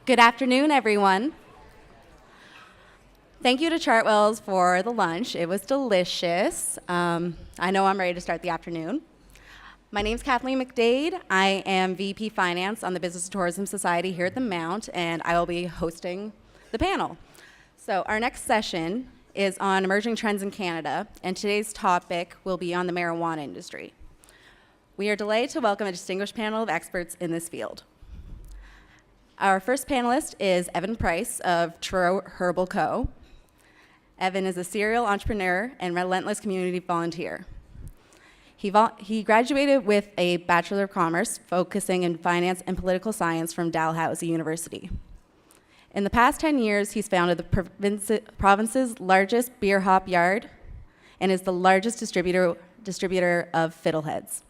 Good afternoon, everyone. Thank you to Chartwells for the lunch. It was delicious. I know I'm ready to start the afternoon. My name's Kathleen McDade. I am VP Finance on the Business and Tourism Society here at the Mount, and I will be hosting the panel. So our next session is on emerging trends in Canada, and today's topic will be on the marijuana industry. We are delighted to welcome a distinguished panel of experts in this field. Our first panelist is Evan Price of Truro Herbal Co. Evan is a serial entrepreneur and relentless community volunteer. He graduated with a Bachelor of Commerce, focusing in finance and political science from Dalhousie University. In the past 10 years, he's founded the province's largest beer hop yard and is the largest distributor of fiddleheads.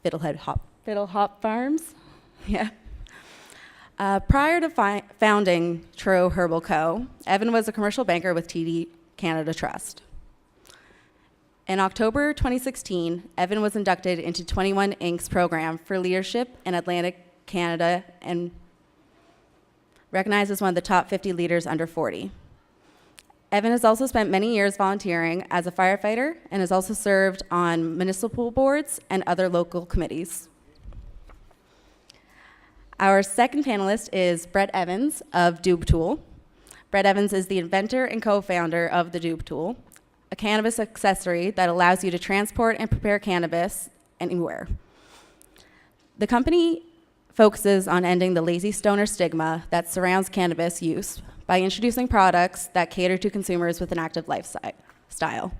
Fiddle hop farms? Yeah. Prior to founding Truro Herbal Co., Evan was a commercial banker with TD Canada Trust. In October 2016, Evan was inducted into 21 Inc.'s program for leadership in Atlantic Canada and recognized as one of the top 50 leaders under 40. Evan has also spent many years volunteering as a firefighter and has also served on municipal boards and other local committees. Our second panelist is Brett Evans of Doob Tool. Brett Evans is the inventor and co-founder of the Doob Tool, a cannabis accessory that allows you to transport and prepare cannabis anywhere. The company focuses on ending the lazy stoner stigma that surrounds cannabis use by introducing products that cater to consumers with an active lifestyle.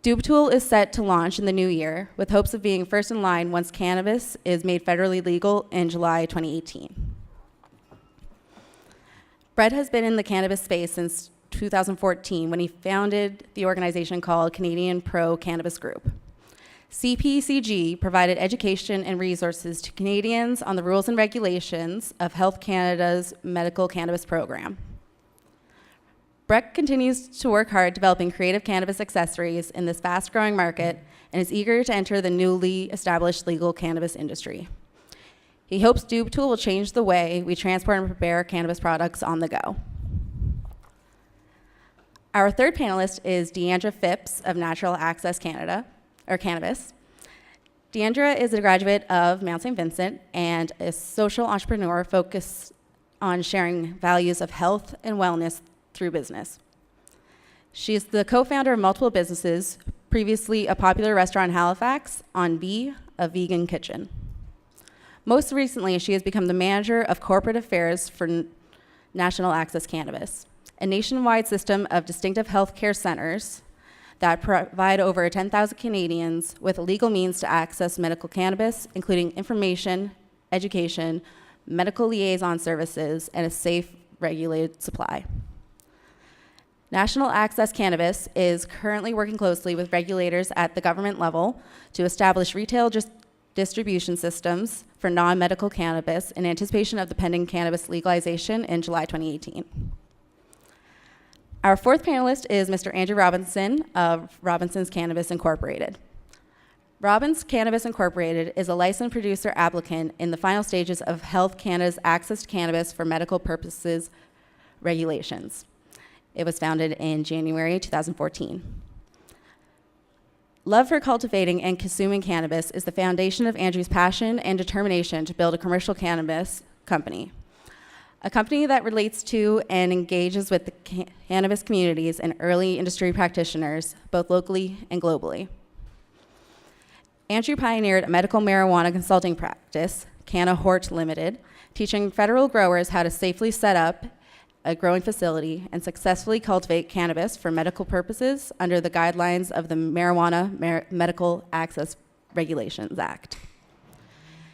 Doob Tool is set to launch in the new year with hopes of being first in line once cannabis is made federally legal in July 2018. Brett has been in the cannabis space since 2014 when he founded the organization called Canadian Pro Cannabis Group. CPCG provided education and resources to Canadians on the rules and regulations of Health Canada's medical cannabis program. Brett continues to work hard developing creative cannabis accessories in this fast-growing market and is eager to enter the newly established legal cannabis industry. He hopes Doob Tool will change the way we transport and prepare cannabis products on the go. Our third panelist is Diandra Phipps of Natural Access Canada, or Cannabis. Diandra is a graduate of Mount St. Vincent and a social entrepreneur focused on sharing values of health and wellness through business. She is the co-founder of multiple businesses, previously a popular restaurant in Halifax, On Bee, a vegan kitchen. Most recently, she has become the manager of corporate affairs for National Access Cannabis, a nationwide system of distinctive healthcare centers that provide over 10,000 Canadians with legal means to access medical cannabis, including information, education, medical liaison services, and a safe, regulated supply. National Access Cannabis is currently working closely with regulators at the government level to establish retail distribution systems for non-medical cannabis in anticipation of the pending cannabis legalization in July 2018. Our fourth panelist is Mr. Andrew Robinson of Robinson's Cannabis Incorporated. Robbins Cannabis Incorporated is a licensed producer applicant in the final stages of Health Canada's Access to Cannabis for Medical Purposes regulations. It was founded in January 2014. Love for cultivating and consuming cannabis is the foundation of Andrew's passion and determination to build a commercial cannabis company, a company that relates to and engages with the cannabis communities and early industry practitioners, both locally and globally. Andrew pioneered a medical marijuana consulting practice, Canna Hort Limited, teaching federal growers how to safely set up a growing facility and successfully cultivate cannabis for medical purposes under the guidelines of the Marijuana Medical Access Regulations Act.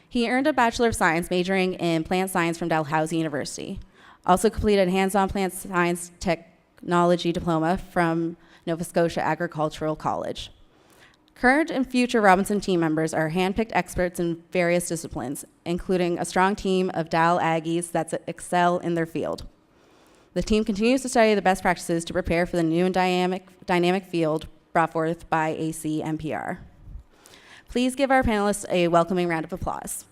He earned a Bachelor of Science majoring in plant science from Dalhousie University, also completed a hands-on plant science technology diploma from Nova Scotia Agricultural College. Current and future Robinson team members are handpicked experts in various disciplines, including a strong team of Dal Aggies that excel in their field. The team continues to study the best practices to prepare for the new and dynamic field brought forth by ACMPR. Please give our panelists a welcoming round of applause.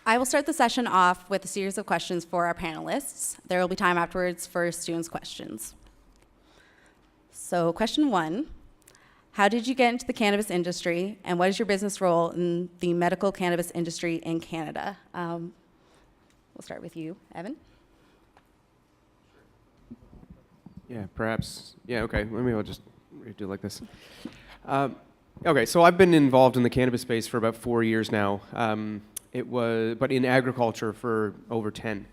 I will start the session off with a series of questions for our panelists. There will be time afterwards for students' questions. So question 1, how did you get into the cannabis industry, and what is your business role in the medical cannabis industry in Canada? We'll start with you, Evan. Yeah, perhaps. Yeah, okay. Maybe I'll just do it like this. Okay, so I've been involved in the cannabis space for about 4 years now. But in agriculture for over 10.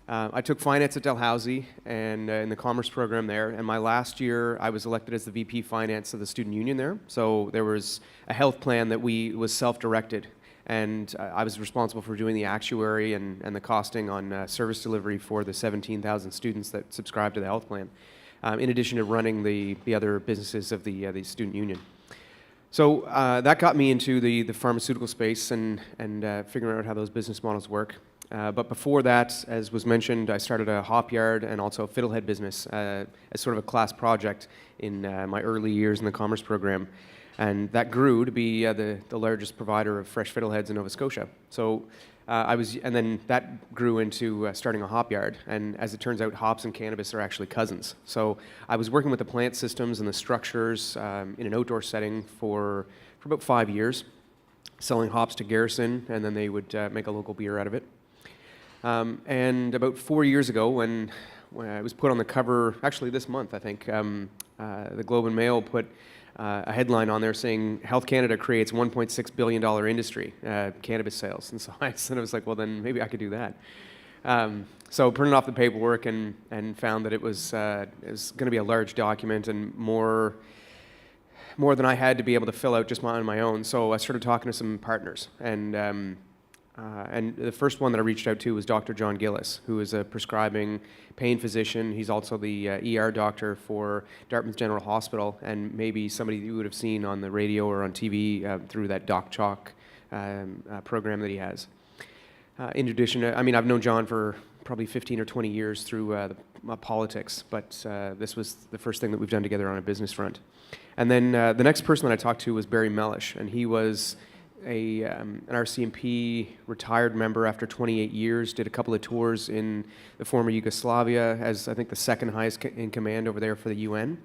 I took finance at Dalhousie and in the commerce program there. And my last year, I was elected as the VP Finance of the student union there. So there was a health plan that was self-directed. And I was responsible for doing the actuary and the costing on service delivery for the 17,000 students that subscribed to the health plan, in addition to running the other businesses of the student union. So that got me into the pharmaceutical space and figuring out how those business models work. But before that, as was mentioned, I started a hop yard and also a fiddlehead business as sort of a class project in my early years in the commerce program. And that grew to be the largest provider of fresh fiddleheads in Nova Scotia. So and then that grew into starting a hop yard. And as it turns out, hops and cannabis are actually cousins. So I was working with the plant systems and the structures in an outdoor setting for about 5 years, selling hops to Garrison, and then they would make a local beer out of it. And about 4 years ago, when I was put on the cover, actually this month, I think, the Globe and Mail put a headline on there saying Health Canada creates $1.6 billion industry, cannabis sales. And so I was like, well, then maybe I could do that. So printed off the paperwork and found that it was going to be a large document and more than I had to be able to fill out just on my own. So I started talking to some partners. And the first one that I reached out to was Dr. John Gillis, who is a prescribing pain physician. He's also the ER doctor for Dartmouth General Hospital, and maybe somebody you would have seen on the radio or on TV through that Doc Chalk program that he has. In addition, I've known John for probably 15 or 20 years through politics, but this was the first thing that we've done together on a business front. And then the next person that I talked to was Barry Mellish, and he was an RCMP retired member after 28 years, did a couple of tours in the former Yugoslavia as, I think, the second highest in command over there for the UN.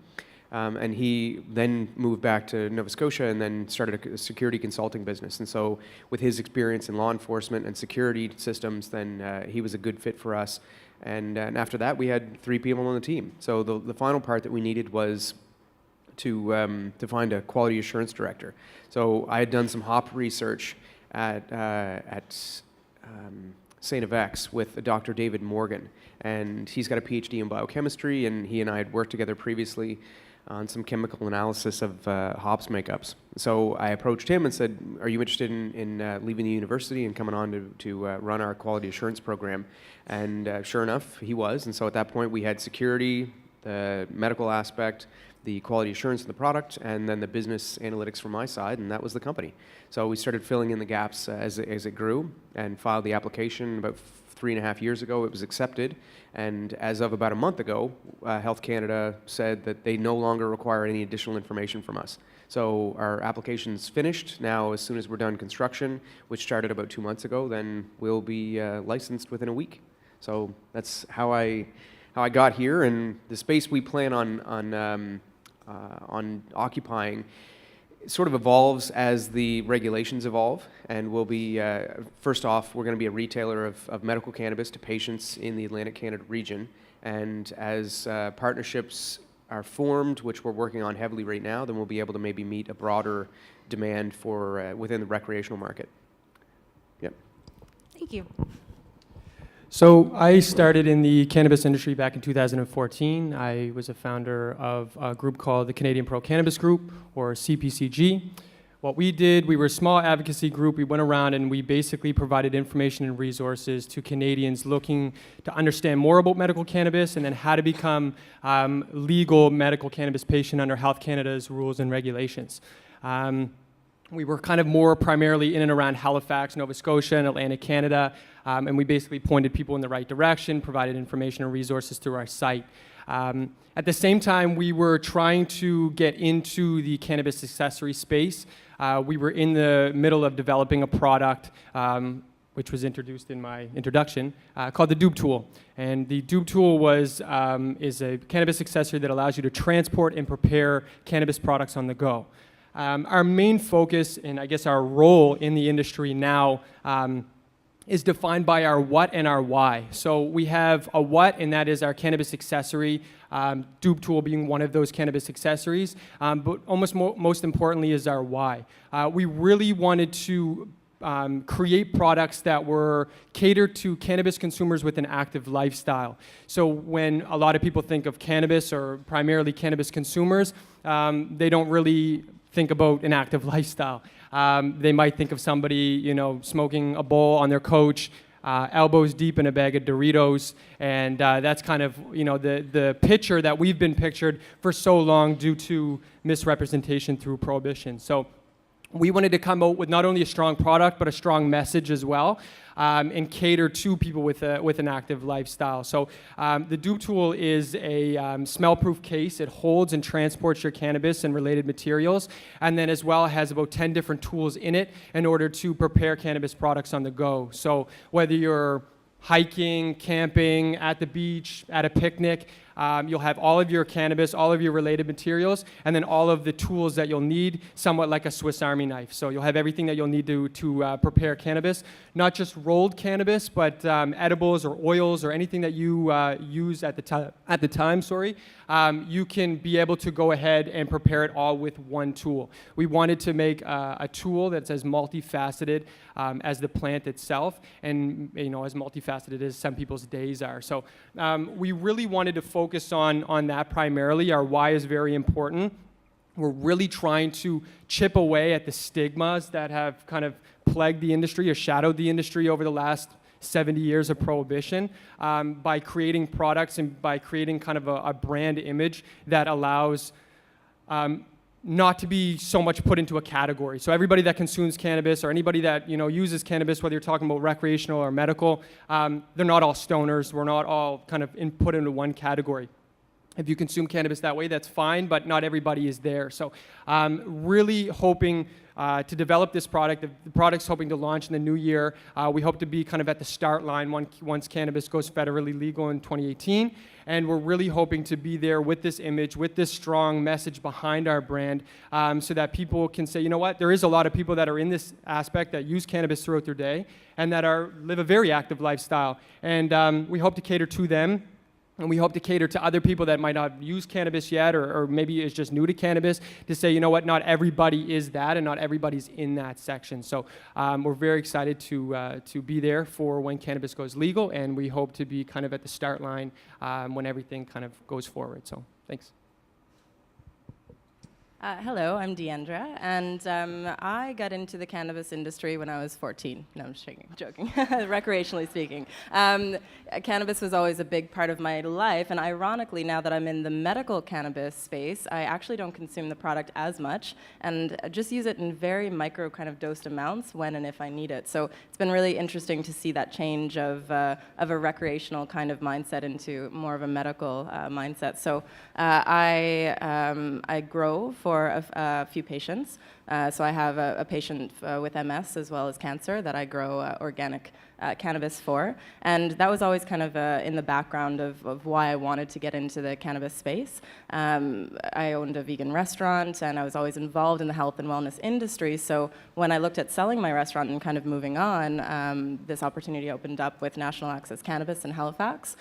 And he then moved back to Nova Scotia and then started a security consulting business. And so with his experience in law enforcement and security systems, then he was a good fit for us. And after that, we had 3 people on the team. So the final part that we needed was to find a quality assurance director. So I had done some hop research at St. FX with Dr. David Morgan, and he's got a PhD in biochemistry, and he and I had worked together previously on some chemical analysis of hops makeups. So I approached him and said, are you interested in leaving the university and coming on to run our quality assurance program? And sure enough, he was. And so at that point, we had security, the medical aspect, the quality assurance of the product, and then the business analytics from my side, and that was the company. So we started filling in the gaps as it grew and filed the application about 3.5 years ago. It was accepted, and as of about a month ago, Health Canada said that they no longer require any additional information from us. So our application's finished. Now, as soon as we're done construction, which started about 2 months ago, then we'll be licensed within a week. So that's how I got here, and the space we plan on occupying sort of evolves as the regulations evolve, and we'll be, first off, we're going to be a retailer of medical cannabis to patients in the Atlantic Canada region, and as partnerships are formed, which we're working on heavily right now, then we'll be able to maybe meet a broader demand for within the recreational market. Yep. Thank you. So I started in the cannabis industry back in 2014. I was a founder of a group called the Canadian Pro Cannabis Group, or CPCG. What we did, we were a small advocacy group. We went around and we basically provided information and resources to Canadians looking to understand more about medical cannabis and then how to become legal medical cannabis patient under Health Canada's rules and regulations. We were kind of more primarily in and around Halifax, Nova Scotia, and Atlantic Canada, and we basically pointed people in the right direction, provided information and resources through our site. At the same time, we were trying to get into the cannabis accessory space. We were in the middle of developing a product which was introduced in my introduction, called the dupe tool. And the dupe tool is a cannabis accessory that allows you to transport and prepare cannabis products on the go. Our main focus, and I guess our role in the industry now, is defined by our what and our why. So we have a what, and that is our cannabis accessory, dupe tool being one of those cannabis accessories, but most importantly is our why. We really wanted to create products that were catered to cannabis consumers with an active lifestyle. So when a lot of people think of cannabis, or primarily cannabis consumers, they don't really think about an active lifestyle. They might think of somebody, smoking a bowl on their couch, elbows deep in a bag of Doritos, and that's kind of, the picture that we've been pictured for so long due to misrepresentation through prohibition. So we wanted to come out with not only a strong product, but a strong message as well, and cater to people with an active lifestyle. So the dupe tool is a smell-proof case. It holds and transports your cannabis and related materials, and then as well has about 10 different tools in it in order to prepare cannabis products on the go. So whether you're hiking, camping, at the beach, at a picnic, you'll have all of your cannabis, all of your related materials, and then all of the tools that you'll need, somewhat like a Swiss Army knife. So you'll have everything that you'll need to prepare cannabis, not just rolled cannabis, but edibles or oils or anything that you use at the time. You can be able to go ahead and prepare it all with one tool. We wanted to make a tool that's as multifaceted as the plant itself, and as multifaceted as some people's days are. So we really wanted to focus on that primarily. Our why is very important. We're really trying to chip away at the stigmas that have kind of plagued the industry or shadowed the industry over the last 70 years of prohibition, by creating products and by creating kind of a brand image that allows not to be so much put into a category. So everybody that consumes cannabis, or anybody that uses cannabis, whether you're talking about recreational or medical, they're not all stoners. We're not all kind of put into one category. If you consume cannabis that way, that's fine, but not everybody is there. So really hoping to develop this product. The product's hoping to launch in the new year. We hope to be kind of at the start line once cannabis goes federally legal in 2018. And we're really hoping to be there with this image, with this strong message behind our brand, so that people can say, there is a lot of people that are in this aspect that use cannabis throughout their day and that live a very active lifestyle. And we hope to cater to them. And we hope to cater to other people that might not use cannabis yet, or maybe is just new to cannabis, to say, not everybody is that, and not everybody's in that section. So we're very excited to be there for when cannabis goes legal, and we hope to be kind of at the start line when everything kind of goes forward. So thanks. Hello, I'm Diandra, and I got into the cannabis industry when I was 14. No, I'm just joking, recreationally speaking. Cannabis was always a big part of my life, and ironically, now that I'm in the medical cannabis space, I actually don't consume the product as much, and just use it in very micro kind of dosed amounts when and if I need it. So it's been really interesting to see that change of a recreational kind of mindset into more of a medical mindset. So I grow for a few patients. So I have a patient with MS as well as cancer that I grow organic cannabis for. And that was always kind of in the background of why I wanted to get into the cannabis space. I owned a vegan restaurant, and I was always involved in the health and wellness industry. So when I looked at selling my restaurant and kind of moving on, this opportunity opened up with National Access Cannabis in Halifax.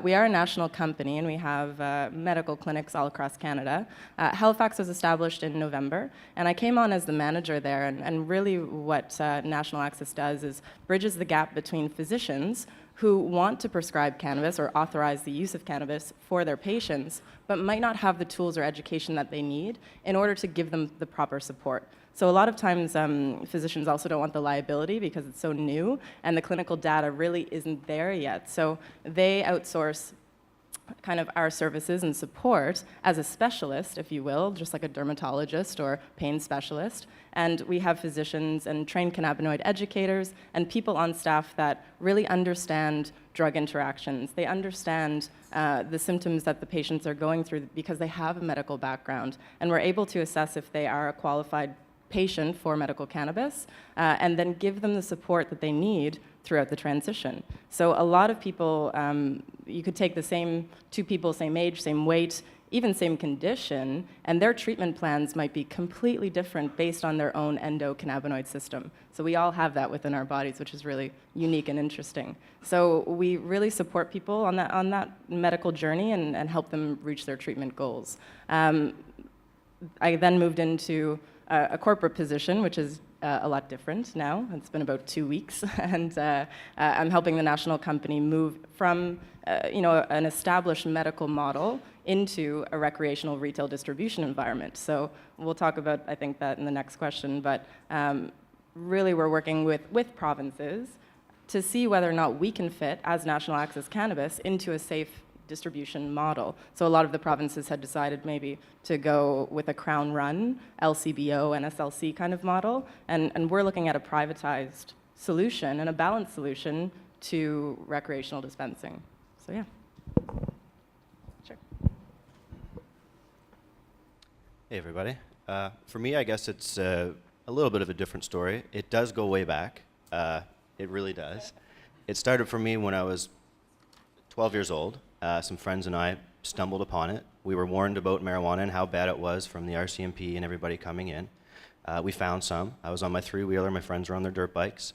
We are a national company, and we have medical clinics all across Canada. Halifax was established in November, and I came on as the manager there, and really what National Access does is bridges the gap between physicians who want to prescribe cannabis or authorize the use of cannabis for their patients, but might not have the tools or education that they need in order to give them the proper support. So a lot of times physicians also don't want the liability because it's so new and the clinical data really isn't there yet. So they outsource kind of our services and support as a specialist, if you will, just like a dermatologist or pain specialist. And we have physicians and trained cannabinoid educators and people on staff that really understand drug interactions. They understand the symptoms that the patients are going through because they have a medical background. And we're able to assess if they are a qualified patient for medical cannabis, and then give them the support that they need throughout the transition. So a lot of people, you could take the same two people, same age, same weight, even same condition, and their treatment plans might be completely different based on their own endocannabinoid system. So we all have that within our bodies, which is really unique and interesting. So we really support people on that medical journey and help them reach their treatment goals. I then moved into a corporate position, which is a lot different now. It's been about 2 weeks, and I'm helping the national company move from an established medical model into a recreational retail distribution environment. So we'll talk about, I think, that in the next question, but really we're working with provinces to see whether or not we can fit, as National Access Cannabis, into a safe distribution model. So a lot of the provinces had decided maybe to go with a crown run, LCBO, NSLC kind of model, and we're looking at a privatized solution and a balanced solution to recreational dispensing. So yeah. Sure. Hey everybody. For me, I guess it's a little bit of a different story. It does go way back. It really does. It started for me when I was 12 years old. Some friends and I stumbled upon it. We were warned about marijuana and how bad it was from the RCMP and everybody coming in. We found some. I was on my three-wheeler. My friends were on their dirt bikes.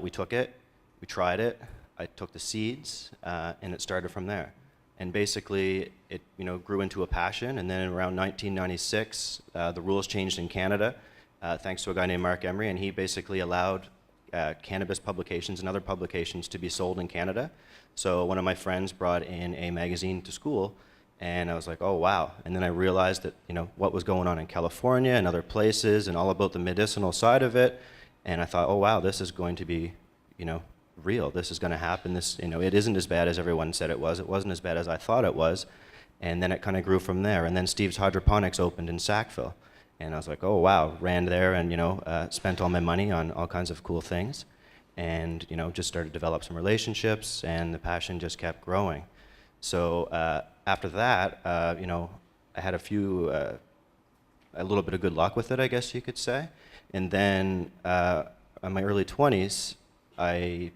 We took it. We tried it. I took the seeds, and it started from there. And basically, it grew into a passion. And then around 1996, the rules changed in Canada, thanks to a guy named Mark Emery, and he basically allowed cannabis publications and other publications to be sold in Canada. So one of my friends brought in a magazine to school, and I was like, oh wow. And then I realized that what was going on in California and other places, and all about the medicinal side of it. And I thought, oh wow, this is going to be real. This is going to happen. This, it isn't as bad as everyone said it was. It wasn't as bad as I thought it was. And then it kind of grew from there. And then Steve's Hydroponics opened in Sackville. And I was like, oh wow, ran there and spent all my money on all kinds of cool things. And just started to develop some relationships, and the passion just kept growing. So after that, I had a little bit of good luck with it, I guess you could say. And then in my early 20s, I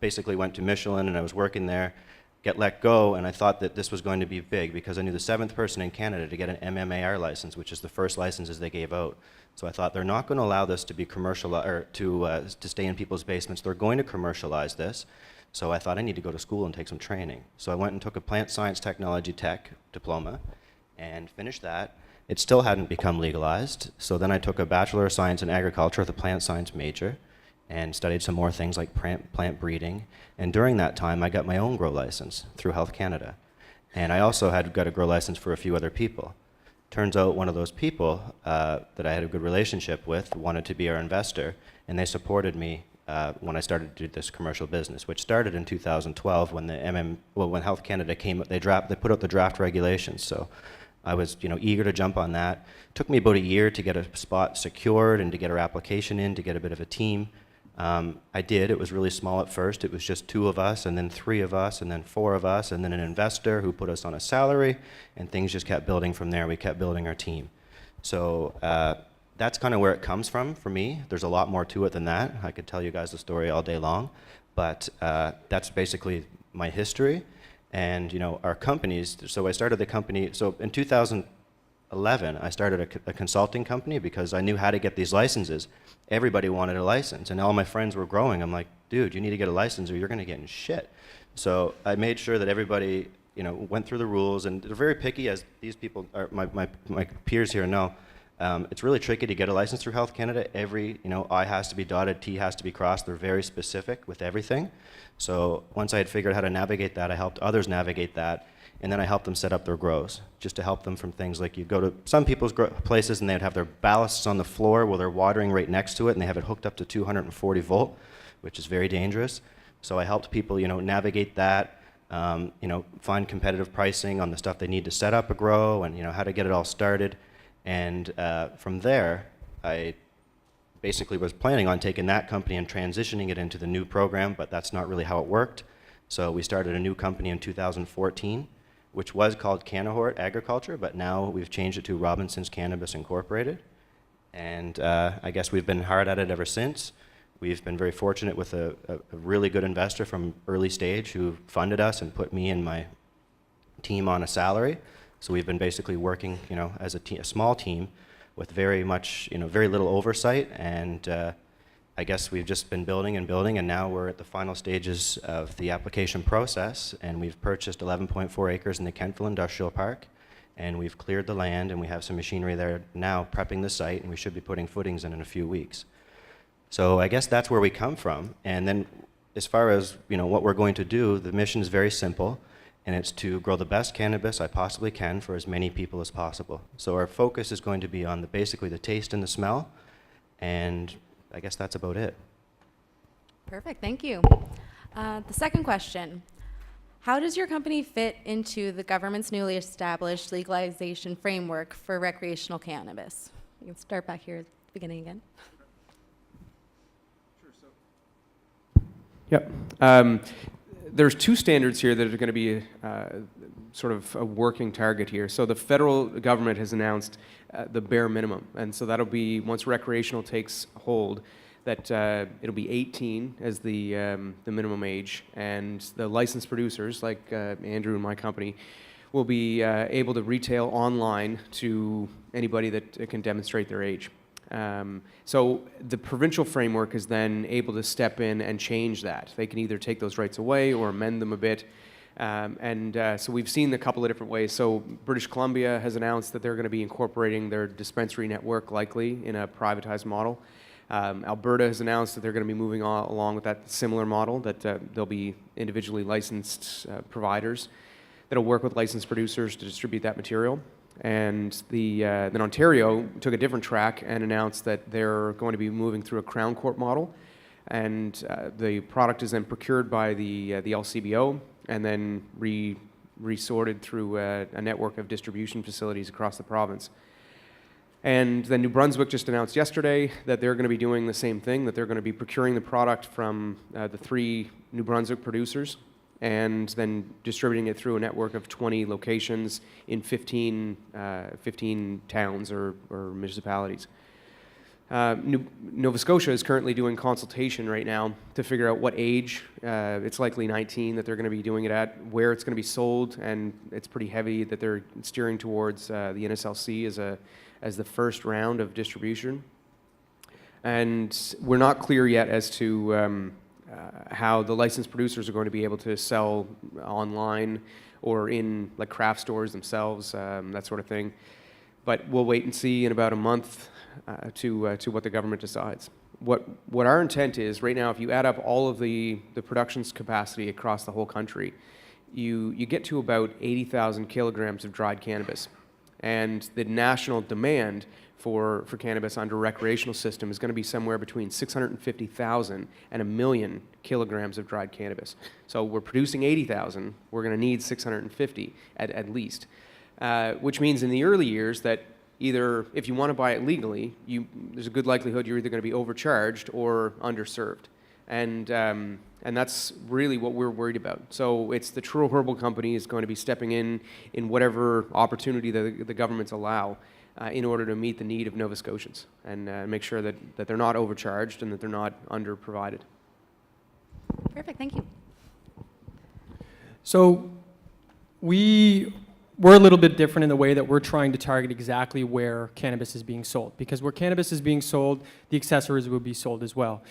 basically went to Michelin, and I was working there, get let go, and I thought that this was going to be big because I knew the 7th person in Canada to get an MMAR license, which is the first licenses they gave out. So I thought they're not going to allow this to be commercial or to stay in people's basements. They're going to commercialize this. So I thought I need to go to school and take some training. So I went and took a plant science technology tech diploma and finished that. It still hadn't become legalized. So then I took a Bachelor of Science in Agriculture with a plant science major and studied some more things like plant breeding. And during that time, I got my own grow license through Health Canada. And I also had got a grow license for a few other people. Turns out one of those people that I had a good relationship with wanted to be our investor, and they supported me when I started to do this commercial business, which started in 2012 when when Health Canada came, they put out the draft regulations. So I was eager to jump on that. Took me about a year to get a spot secured and to get our application in, to get a bit of a team. I did. It was really small at first. It was just 2 of us, and then 3 of us, and then 4 of us, and then an investor who put us on a salary, and things just kept building from there. We kept building our team. So that's kind of where it comes from for me. There's a lot more to it than that. I could tell you guys the story all day long, but that's basically my history. And our companies, so I started the company, so in 2011, I started a consulting company because I knew how to get these licenses. Everybody wanted a license, and all my friends were growing. I'm like, dude, you need to get a license or you're going to get in shit. So I made sure that everybody, went through the rules, and they're very picky, as these people, my peers here know. It's really tricky to get a license through Health Canada. Every, I has to be dotted, T has to be crossed. They're very specific with everything. So once I had figured out how to navigate that, I helped others navigate that. And then I helped them set up their grows, just to help them from things like you go to some people's places and they'd have their ballasts on the floor while they're watering right next to it, and they have it hooked up to 240 volt, which is very dangerous. So I helped people, navigate that, find competitive pricing on the stuff they need to set up a grow, and how to get it all started. And from there, I basically was planning on taking that company and transitioning it into the new program, but that's not really how it worked. So we started a new company in 2014. which was called Canahort Agriculture, but now we've changed it to Robinson's Cannabis Incorporated. And I guess we've been hard at it ever since. We've been very fortunate with a really good investor from early stage who funded us and put me and my team on a salary. So we've been basically working, as a small team with very little oversight. And I guess we've just been building and building, and now we're at the final stages of the application process. And we've purchased 11.4 acres in the Kentville Industrial Park. And we've cleared the land, and we have some machinery there now prepping the site, and we should be putting footings in a few weeks. So I guess that's where we come from. And then as far as what we're going to do, the mission is very simple, and it's to grow the best cannabis I possibly can for as many people as possible. So our focus is going to be on basically the taste and the smell, and I guess that's about it. Perfect, thank you. The second question. How does your company fit into the government's newly established legalization framework for recreational cannabis? You can start back here at the beginning again. Yep. There's two standards here that are going to be sort of a working target here. So the federal government has announced the bare minimum, and so that'll be, once recreational takes hold, that it'll be 18 as the minimum age, and the licensed producers, like Andrew and my company, will be able to retail online to anybody that can demonstrate their age. So the provincial framework is then able to step in and change that. They can either take those rights away or amend them a bit. So we've seen a couple of different ways. So British Columbia has announced that they're going to be incorporating their dispensary network likely in a privatized model. Alberta has announced that they're going to be moving along with that similar model, that there'll be individually licensed providers that'll work with licensed producers to distribute that material. And then Ontario took a different track and announced that they're going to be moving through a Crown Court model, and the product is then procured by the LCBO and then resorted through a network of distribution facilities across the province. And then New Brunswick just announced yesterday that they're going to be doing the same thing, that they're going to be procuring the product from the 3 New Brunswick producers and then distributing it through a network of 20 locations in 15 towns or municipalities. Nova Scotia is currently doing consultation right now to figure out what age, it's likely 19 that they're going to be doing it at, where it's going to be sold, and it's pretty heavy that they're steering towards the NSLC as the first round of distribution. And we're not clear yet as to how the licensed producers are going to be able to sell online or in like craft stores themselves, that sort of thing. But we'll wait and see in about a month to what the government decides. What our intent is, right now, if you add up all of the production's capacity across the whole country, you get to about 80,000 kilograms of dried cannabis. And the national demand for cannabis under recreational system is going to be somewhere between 650,000 and 1 million kilograms of dried cannabis. So we're producing 80,000, we're going to need 650 at least. Which means in the early years that either, if you want to buy it legally, there's a good likelihood you're either going to be overcharged or underserved. And that's really what we're worried about. So it's the Truro Herbal Company is going to be stepping in whatever opportunity the governments allow in order to meet the need of Nova Scotians and make sure that they're not overcharged and that they're not underprovided. Perfect, thank you. So we're a little bit different in the way that we're trying to target exactly where cannabis is being sold. Because where cannabis is being sold, the accessories will be sold as well.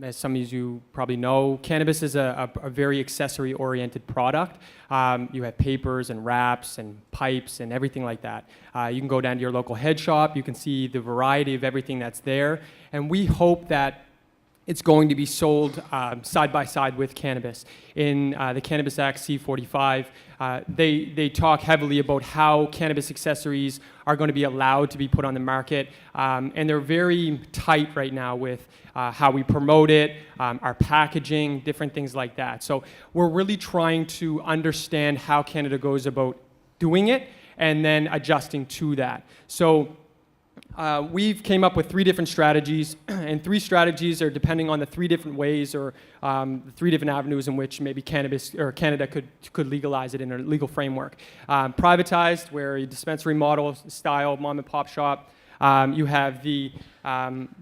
As some of you probably know, cannabis is a very accessory-oriented product. You have papers and wraps and pipes and everything like that. You can go down to your local head shop. You can see the variety of everything that's there. And we hope that it's going to be sold side by side with cannabis. In the Cannabis Act C-45, they talk heavily about how cannabis accessories are going to be allowed to be put on the market, and they're very tight right now with how we promote it, our packaging, different things like that. So we're really trying to understand how Canada goes about doing it and then adjusting to that. So we've came up with 3 different strategies, and 3 strategies are depending on the 3 different ways or the 3 different avenues in which maybe cannabis or Canada could legalize it in a legal framework. Privatized, where a dispensary model style mom and pop shop. You have the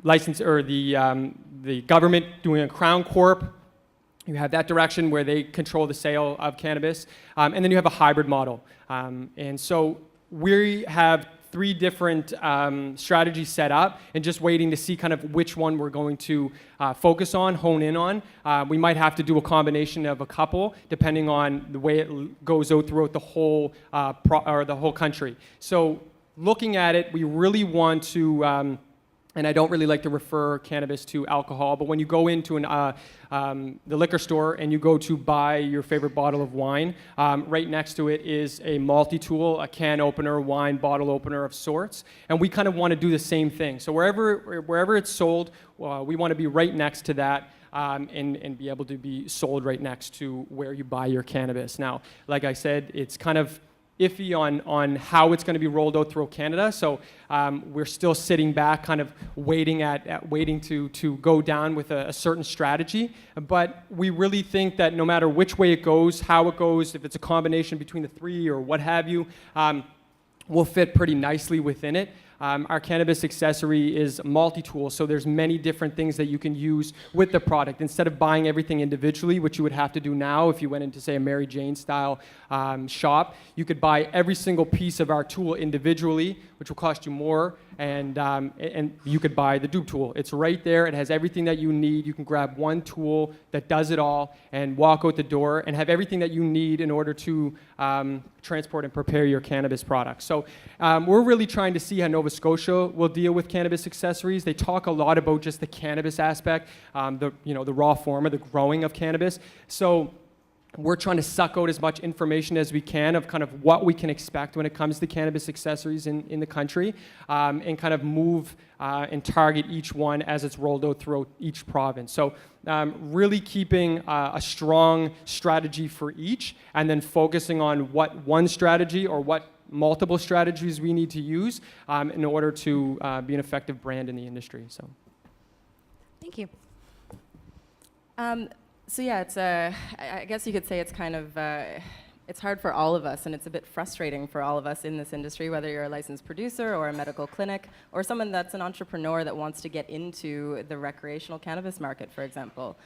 license or the government doing a crown corp. You have that direction where they control the sale of cannabis, and then you have a hybrid model. And so we have 3 different strategies set up and just waiting to see kind of which one we're going to focus on, hone in on. We might have to do a combination of a couple depending on the way it goes out throughout the whole the whole country. So looking at it, we really want to, and I don't really like to refer cannabis to alcohol, but when you go into the liquor store and you go to buy your favorite bottle of wine, right next to it is a multi-tool, a can opener, wine bottle opener of sorts, and we kind of want to do the same thing. So wherever it's sold, we want to be right next to that. And be able to be sold right next to where you buy your cannabis. Now, like I said, it's kind of iffy on how it's going to be rolled out through Canada. So we're still sitting back, kind of waiting to go down with a certain strategy. But we really think that no matter which way it goes, how it goes, if it's a combination between the 3 or what have you, will fit pretty nicely within it. Our cannabis accessory is multi-tool, so there's many different things that you can use with the product. Instead of buying everything individually, which you would have to do now if you went into, say, a Mary Jane style shop, you could buy every single piece of our tool individually, which will cost you more, and you could buy the dupe tool. It's right there. It has everything that you need. You can grab one tool that does it all and walk out the door and have everything that you need in order to transport and prepare your cannabis products. So we're really trying to see how Nova Scotia will deal with cannabis accessories. They talk a lot about just the cannabis aspect, the raw form or the growing of cannabis. So we're trying to suck out as much information as we can of kind of what we can expect when it comes to cannabis accessories in the country, and kind of move and target each one as it's rolled out throughout each province. So really keeping a strong strategy for each, and then focusing on what one strategy or what multiple strategies we need to use in order to be an effective brand in the industry. So, Thank you. So yeah, it's I guess you could say it's kind of it's hard for all of us, and it's a bit frustrating for all of us in this industry, whether you're a licensed producer or a medical clinic or someone that's an entrepreneur that wants to get into the recreational cannabis market, for example.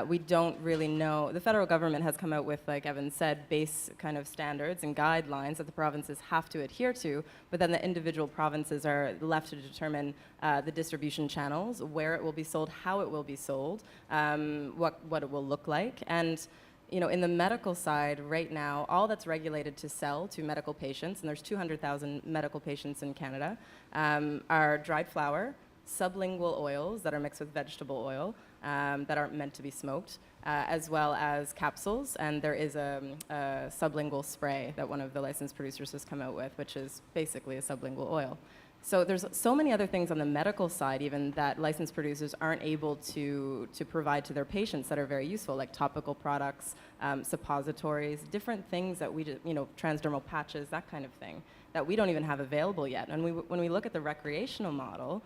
We don't really know. The federal government has come out with, like Evan said, base kind of standards and guidelines that the provinces have to adhere to, but then the individual provinces are left to determine the distribution channels, where it will be sold, how it will be sold, what it will look like. And in the medical side right now, all that's regulated to sell to medical patients, and there's 200,000 medical patients in Canada, are dried flower, sublingual oils that are mixed with vegetable oil that aren't meant to be smoked, as well as capsules. And there is a sublingual spray that one of the licensed producers has come out with, which is basically a sublingual oil. So there's so many other things on the medical side even that licensed producers aren't able to provide to their patients that are very useful, like topical products, suppositories, different things that we just, transdermal patches, that kind of thing, that we don't even have available yet. And when we look at the recreational model,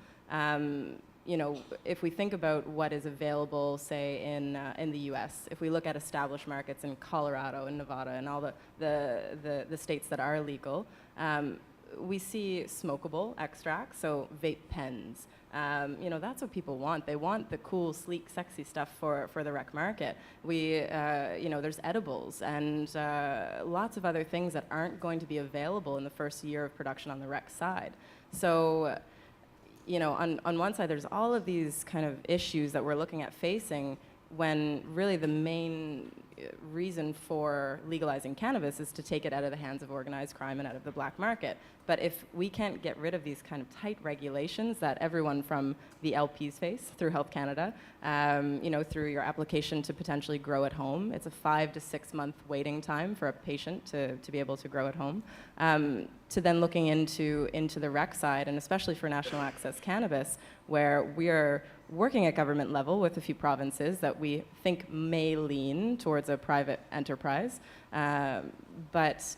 if we think about what is available, say, in the U.S., if we look at established markets in Colorado and Nevada and all the states that are legal, we see smokable extracts, so vape pens. That's what people want. They want the cool, sleek, sexy stuff for the rec market. There's edibles and lots of other things that aren't going to be available in the first year of production on the rec side. So, on one side, there's all of these kind of issues that we're looking at facing, when really the main reason for legalizing cannabis is to take it out of the hands of organized crime and out of the black market. But if we can't get rid of these kind of tight regulations that everyone from the LPs face through Health Canada, through your application to potentially grow at home, it's a 5 to 6 month waiting time for a patient to be able to grow at home, to then looking into the rec side, and especially for national access cannabis, where we're working at government level with a few provinces that we think may lean towards a private enterprise, but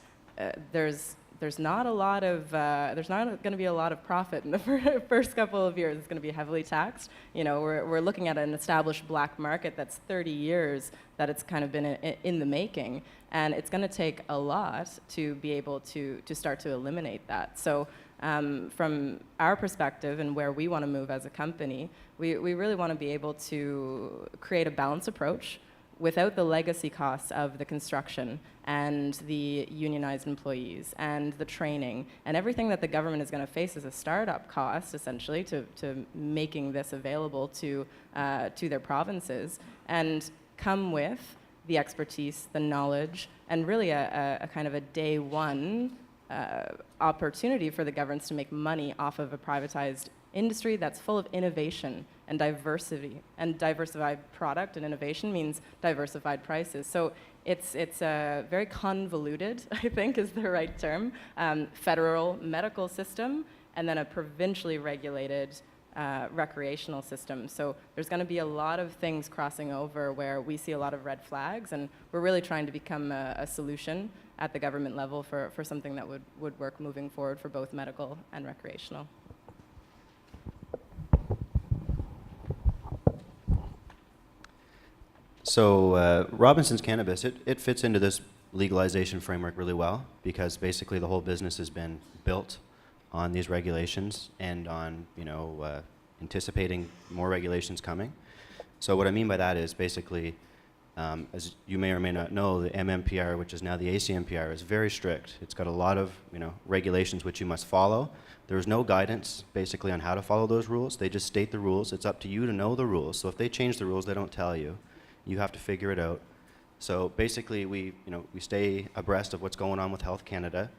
there's there's not going to be a lot of profit in the first couple of years. It's going to be heavily taxed. You know, we're looking at an established black market that's 30 years that it's kind of been in the making, and it's going to take a lot to be able to start to eliminate that. So from our perspective and where we want to move as a company, we really want to be able to create a balanced approach without the legacy costs of the construction and the unionized employees and the training and everything that the government is going to face as a startup cost, essentially, to making this available to their provinces, and come with the expertise, the knowledge, and really a kind of a day one opportunity for the governments to make money off of a privatized industry that's full of innovation and diversity, and diversified product and innovation means diversified prices. So it's a very convoluted, I think is the right term, federal medical system, and then a provincially regulated recreational system. So there's going to be a lot of things crossing over where we see a lot of red flags, and we're really trying to become a solution at the government level for something that would work moving forward for both medical and recreational. So Robinson's Cannabis, it fits into this legalization framework really well, because basically the whole business has been built on these regulations and on, you know, anticipating more regulations coming. So what I mean by that is basically, as you may or may not know, the MMPR, which is now the ACMPR, is very strict. It's got a lot of, you know, regulations which you must follow. There is no guidance basically on how to follow those rules. They just state the rules. It's up to you to know the rules. So if they change the rules, they don't tell you. You have to figure it out. So basically, we stay abreast of what's going on with Health Canada.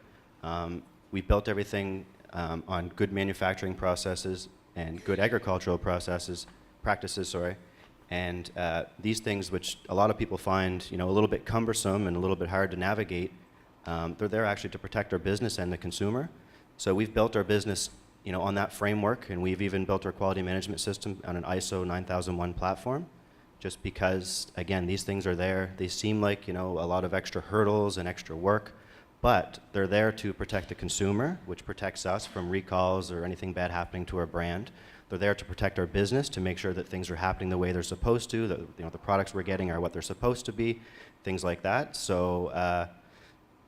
We built everything on good manufacturing processes and good agricultural practices. And these things, which a lot of people find, you know, a little bit cumbersome and a little bit hard to navigate, they're there actually to protect our business and the consumer. So we've built our business, you know, on that framework, and we've even built our quality management system on an ISO 9001 platform. Just because, again, these things are there. They seem like, you know, a lot of extra hurdles and extra work, but they're there to protect the consumer, which protects us from recalls or anything bad happening to our brand. They're there to protect our business, to make sure that things are happening the way they're supposed to, that, you know, the products we're getting are what they're supposed to be, things like that. So,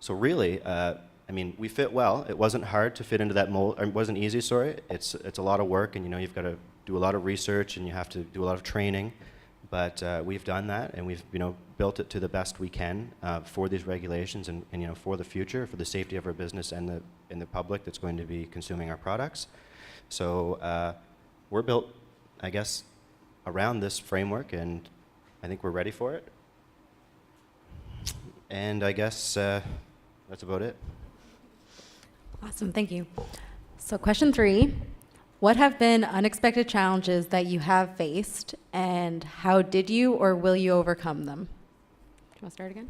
so really, I mean, we fit well. It wasn't hard to fit into that mold. It wasn't easy, sorry. It's a lot of work, and, you know, you've got to do a lot of research, and you have to do a lot of training. But we've done that, and we've, you know, built it to the best we can for these regulations, and, you know, for the future, for the safety of our business and the public that's going to be consuming our products. So we're built, I guess, around this framework, and I think we're ready for it. And I guess that's about it. Awesome, thank you. So question 3. What have been unexpected challenges that you have faced, and how did you or will you overcome them? Do you want to start again?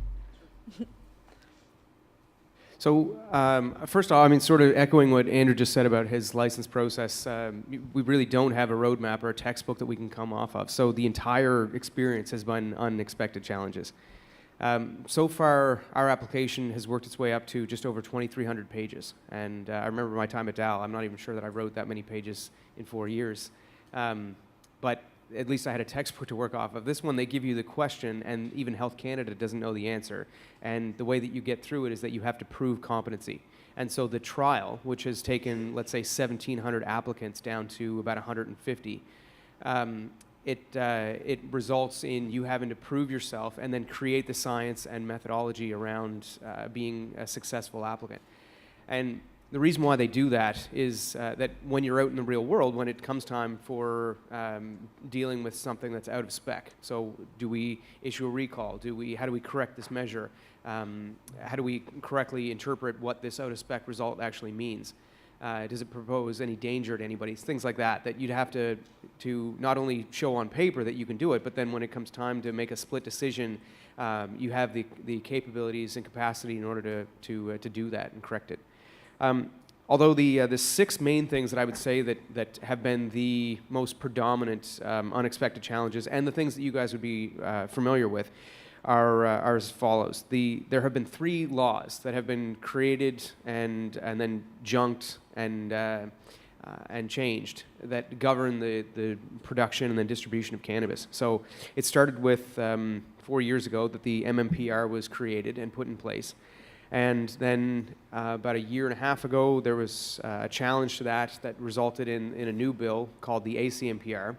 So first of all, I mean, sort of echoing what Andrew just said about his license process, we really don't have a roadmap or a textbook that we can come off of. So the entire experience has been unexpected challenges. So far, our application has worked its way up to just over 2,300 pages. And I remember my time at Dow. I'm not even sure that I wrote that many pages in 4 years. But at least I had a textbook to work off of. This one, they give you the question, and even Health Canada doesn't know the answer. And the way that you get through it is that you have to prove competency. And so the trial, which has taken, let's say, 1,700 applicants down to about 150, it results in you having to prove yourself and then create the science and methodology around being a successful applicant. And the reason why they do that is that when you're out in the real world, when it comes time for dealing with something that's out of spec, so do we issue a recall? How do we correct this measure? How do we correctly interpret what this out of spec result actually means? Does it propose any danger to anybody? Things like that, that you'd have to not only show on paper that you can do it, but then when it comes time to make a split decision, you have the capabilities and capacity in order to do that and correct it. Although the 6 main things that I would say that have been the most predominant unexpected challenges, and the things that you guys would be familiar with, are as follows. There have been 3 laws that have been created and then junked and changed that govern the production and the distribution of cannabis. So it started with 4 years ago that the MMPR was created and put in place. And then about a year and a half ago, there was a challenge to that resulted in a new bill called the ACMPR.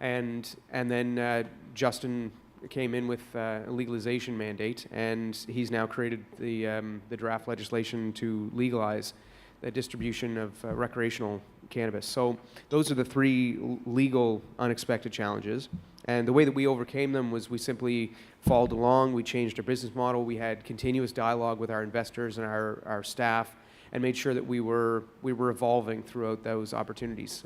And then Justin came in with a legalization mandate, and he's now created the draft legislation to legalize the distribution of recreational cannabis. So those are the 3 legal unexpected challenges. And the way that we overcame them was we simply followed along. We changed our business model. We had continuous dialogue with our investors and our staff, and made sure that we were evolving throughout those opportunities.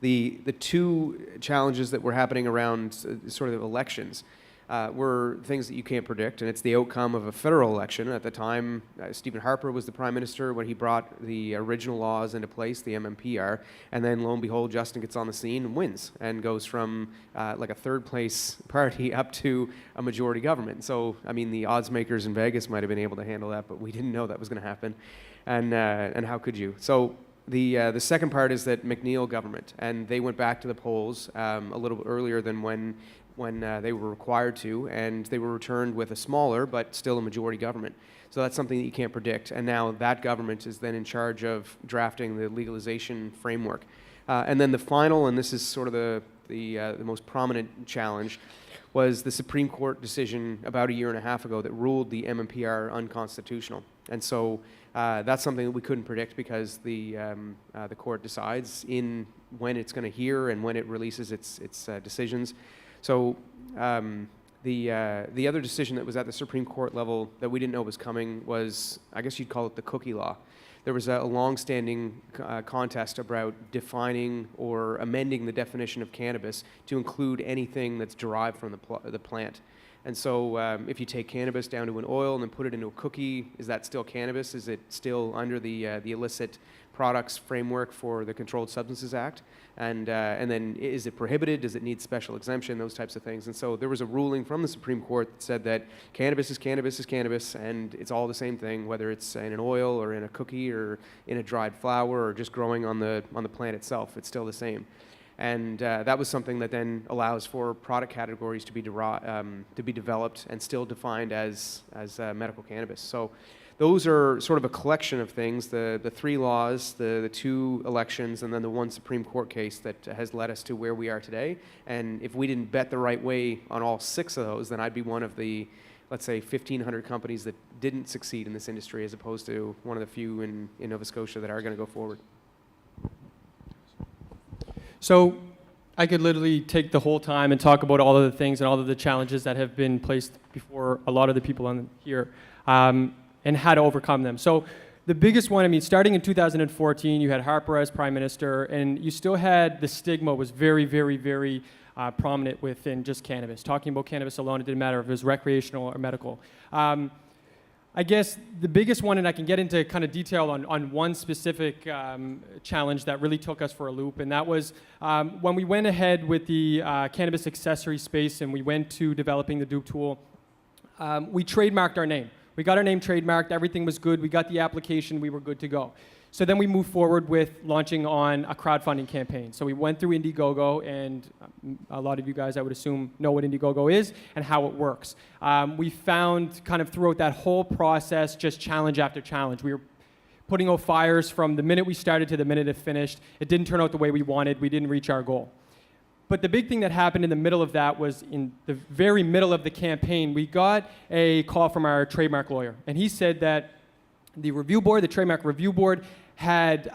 The 2 challenges that were happening around sort of elections were things that you can't predict, and it's the outcome of a federal election. At the time, Stephen Harper was the prime minister when he brought the original laws into place, the MMPR, and then lo and behold, Justin gets on the scene and wins and goes from like a 3rd place party up to a majority government. So, I mean, the odds makers in Vegas might have been able to handle that, but we didn't know that was going to happen, and how could you? So the second part is that McNeil government, and they went back to the polls a little bit earlier than when they were required to, and they were returned with a smaller but still a majority government. So that's something that you can't predict. And now that government is then in charge of drafting the legalization framework. And then the final, and this is sort of the most prominent challenge, was the Supreme Court decision about a year and a half ago that ruled the MMPR unconstitutional. And so that's something that we couldn't predict because the court decides in when it's going to hear and when it releases its decisions. So the other decision that was at the Supreme Court level that we didn't know was coming was, I guess you'd call it the cookie law. There was a long-standing contest about defining or amending the definition of cannabis to include anything that's derived from the plant. And so if you take cannabis down to an oil and then put it into a cookie, is that still cannabis? Is it still under the illicit products framework for the Controlled Substances Act? And then is it prohibited? Does it need special exemption? Those types of things. And so there was a ruling from the Supreme Court that said that cannabis is cannabis, and it's all the same thing, whether it's in an oil or in a cookie or in a dried flower or just growing on the plant itself. It's still the same. And that was something that then allows for product categories to be developed and still defined as medical cannabis. So those are sort of a collection of things, the 3 laws, the 2 elections, and then the 1 Supreme Court case that has led us to where we are today. And if we didn't bet the right way on all 6 of those, then I'd be one of the, let's say, 1,500 companies that didn't succeed in this industry as opposed to one of the few in Nova Scotia that are going to go forward. So I could literally take the whole time and talk about all of the things and all of the challenges that have been placed before a lot of the people on here and how to overcome them. So the biggest one, I mean, starting in 2014, you had Harper as prime minister, and you still had the stigma was very, very, very prominent within just cannabis. Talking about cannabis alone, it didn't matter if it was recreational or medical. I guess the biggest one, and I can get into kind of detail on one specific challenge that really took us for a loop, and that was when we went ahead with the cannabis accessory space and we went to developing the dupe tool, we trademarked our name. We got our name trademarked, everything was good, we got the application, we were good to go. So then we moved forward with launching on a crowdfunding campaign. So we went through Indiegogo, and a lot of you guys, I would assume, know what Indiegogo is and how it works. We found kind of throughout that whole process just challenge after challenge. We were putting out fires from the minute we started to the minute it finished. It didn't turn out the way we wanted. We didn't reach our goal. But the big thing that happened in the middle of that was in the very middle of the campaign, we got a call from our trademark lawyer. And he said that the review board, the trademark review board, had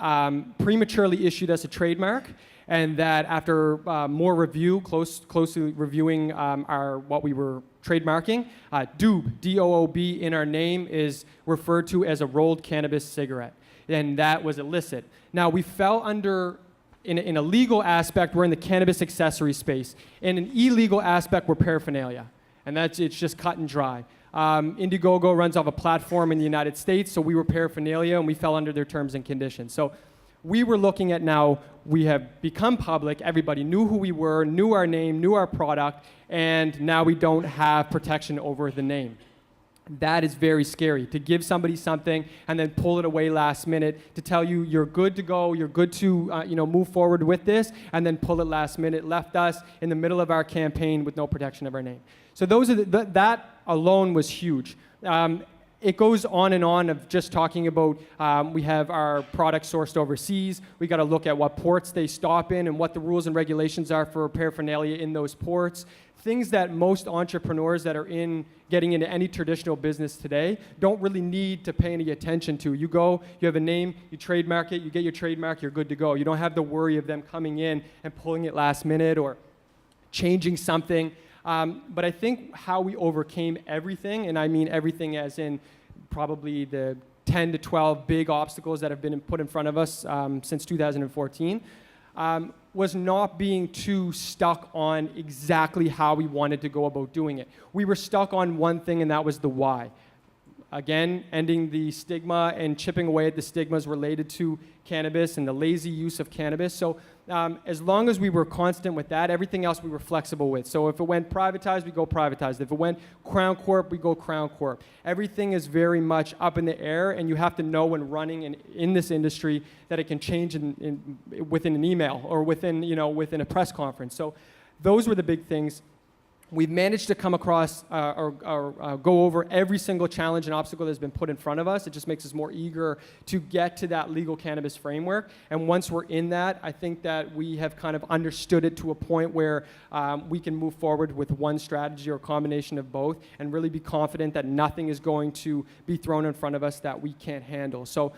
prematurely issued us a trademark, and that after more review, closely reviewing what we were trademarking, Doob, D-O-O-B, in our name is referred to as a rolled cannabis cigarette, and that was illicit. Now, we fell under, in a legal aspect, we're in the cannabis accessory space. In an illegal aspect, we're paraphernalia, and it's just cut and dry. Indiegogo runs off a platform in the United States, so we were paraphernalia, and we fell under their terms and conditions. So We were looking at now, we have become public, everybody knew who we were, knew our name, knew our product, and now we don't have protection over the name. That is very scary, to give somebody something and then pull it away last minute, to tell you you're good to go, you're good to move forward with this, and then pull it last minute, left us in the middle of our campaign with no protection of our name. So those are that alone was huge. It goes on and on of just talking about we have our product sourced overseas. We got to look at what ports they stop in and what the rules and regulations are for paraphernalia in those ports. Things that most entrepreneurs that are getting into any traditional business today don't really need to pay any attention to. You go, you have a name, you trademark it, you get your trademark, you're good to go. You don't have the worry of them coming in and pulling it last minute or changing something. But I think how we overcame everything, and I mean everything as in probably the 10 to 12 big obstacles that have been put in front of us since 2014, was not being too stuck on exactly how we wanted to go about doing it. We were stuck on one thing, and that was the why. Again, ending the stigma and chipping away at the stigmas related to cannabis and the lazy use of cannabis. So as long as we were constant with that, everything else we were flexible with. So if it went privatized, we go privatized. If it went Crown Corp, we go Crown Corp. Everything is very much up in the air, and you have to know when running in this industry that it can change within an email or within a press conference. So those were the big things. We've managed to come across or go over every single challenge and obstacle that's been put in front of us. It just makes us more eager to get to that legal cannabis framework. And once we're in that, I think that we have kind of understood it to a point where we can move forward with one strategy or a combination of both and really be confident that nothing is going to be thrown in front of us that we can't handle. So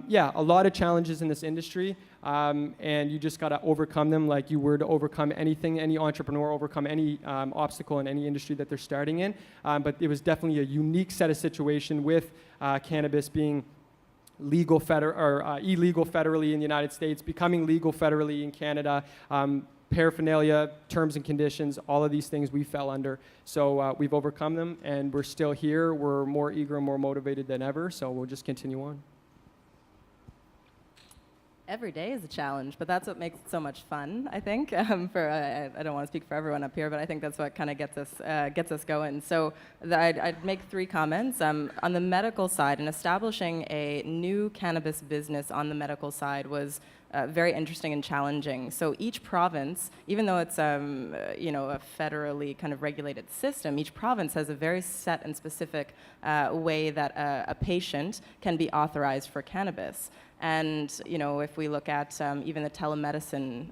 yeah, a lot of challenges in this industry, and you just got to overcome them like you were to overcome anything, any entrepreneur overcome any obstacle in any industry that they're starting in. But it was definitely a unique set of situation with cannabis being illegal federally in the United States, becoming legal federally in Canada, paraphernalia, terms and conditions, all of these things we fell under. So we've overcome them, and we're still here. We're more eager and more motivated than ever, so we'll just continue on. Every day is a challenge, but that's what makes it so much fun, I think. I don't want to speak for everyone up here, but I think that's what kind of gets us going. So I'd make 3 comments. On the medical side, and establishing a new cannabis business on the medical side was very interesting and challenging. So each province, even though it's a federally kind of regulated system, each province has a very set and specific way that a patient can be authorized for cannabis. And if we look at even the telemedicine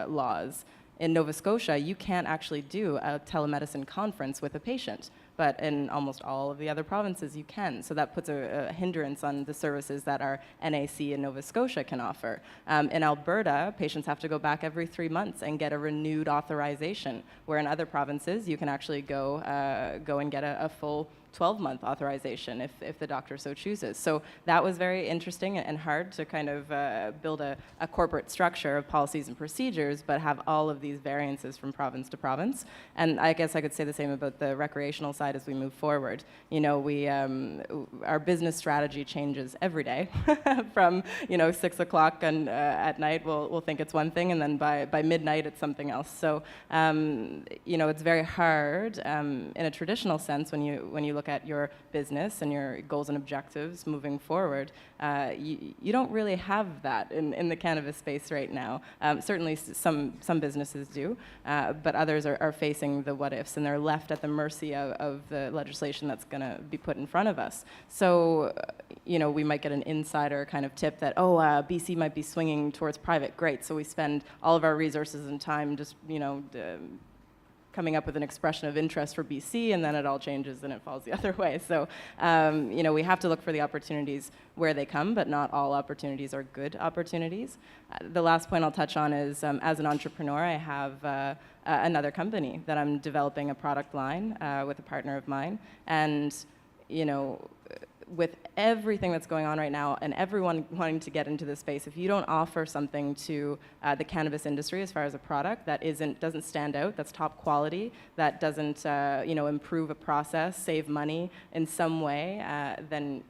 laws in Nova Scotia, you can't actually do a telemedicine conference with a patient. But in almost all of the other provinces, you can. So that puts a hindrance on the services that our NAC in Nova Scotia can offer. In Alberta, patients have to go back every 3 months and get a renewed authorization, where in other provinces, you can actually go and get a full 12-month authorization if the doctor so chooses. So that was very interesting and hard to kind of build a corporate structure of policies and procedures, but have all of these variances from province to province. And I guess I could say the same about the recreational side as we move forward. Our business strategy changes every day. From 6 o'clock at night, we'll think it's one thing, and then by midnight it's something else. So it's very hard in a traditional sense when you look at your business and your goals and objectives moving forward. You don't really have that in the cannabis space right now. Certainly some businesses do, but others are facing the what ifs, and they're left at the mercy of the legislation that's going to be put in front of us. So we might get an insider kind of tip that, BC might be swinging towards private. Great, so we spend all of our resources and time just coming up with an expression of interest for BC, and then it all changes and it falls the other way. So, we have to look for the opportunities where they come, but not all opportunities are good opportunities. The last point I'll touch on is, as an entrepreneur, I have another company that I'm developing a product line with a partner of mine, and with everything that's going on right now and everyone wanting to get into this space, if you don't offer something to the cannabis industry as far as a product that doesn't stand out, that's top quality, that doesn't improve a process, save money in some way, then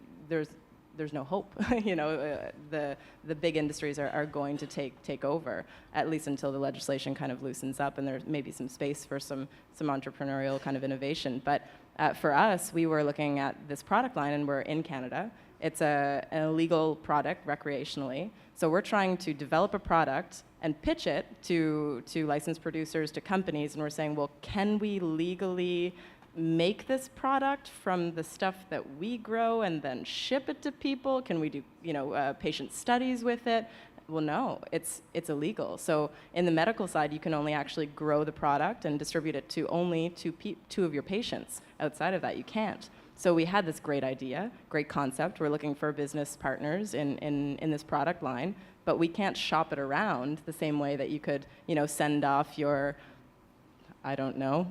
there's no hope. The big industries are going to take over, at least until the legislation kind of loosens up and there may be some space for some entrepreneurial kind of innovation. But for us, we were looking at this product line, and we're in Canada. It's an illegal product recreationally. So we're trying to develop a product and pitch it to licensed producers, to companies, and we're saying, well, can we legally make this product from the stuff that we grow and then ship it to people? Can we do patient studies with it? Well, no, it's illegal. So in the medical side, you can only actually grow the product and distribute it to only two of your patients. Outside of that, you can't. So we had this great idea, great concept. We're looking for business partners in this product line, but we can't shop it around the same way that you could, send off your, I don't know,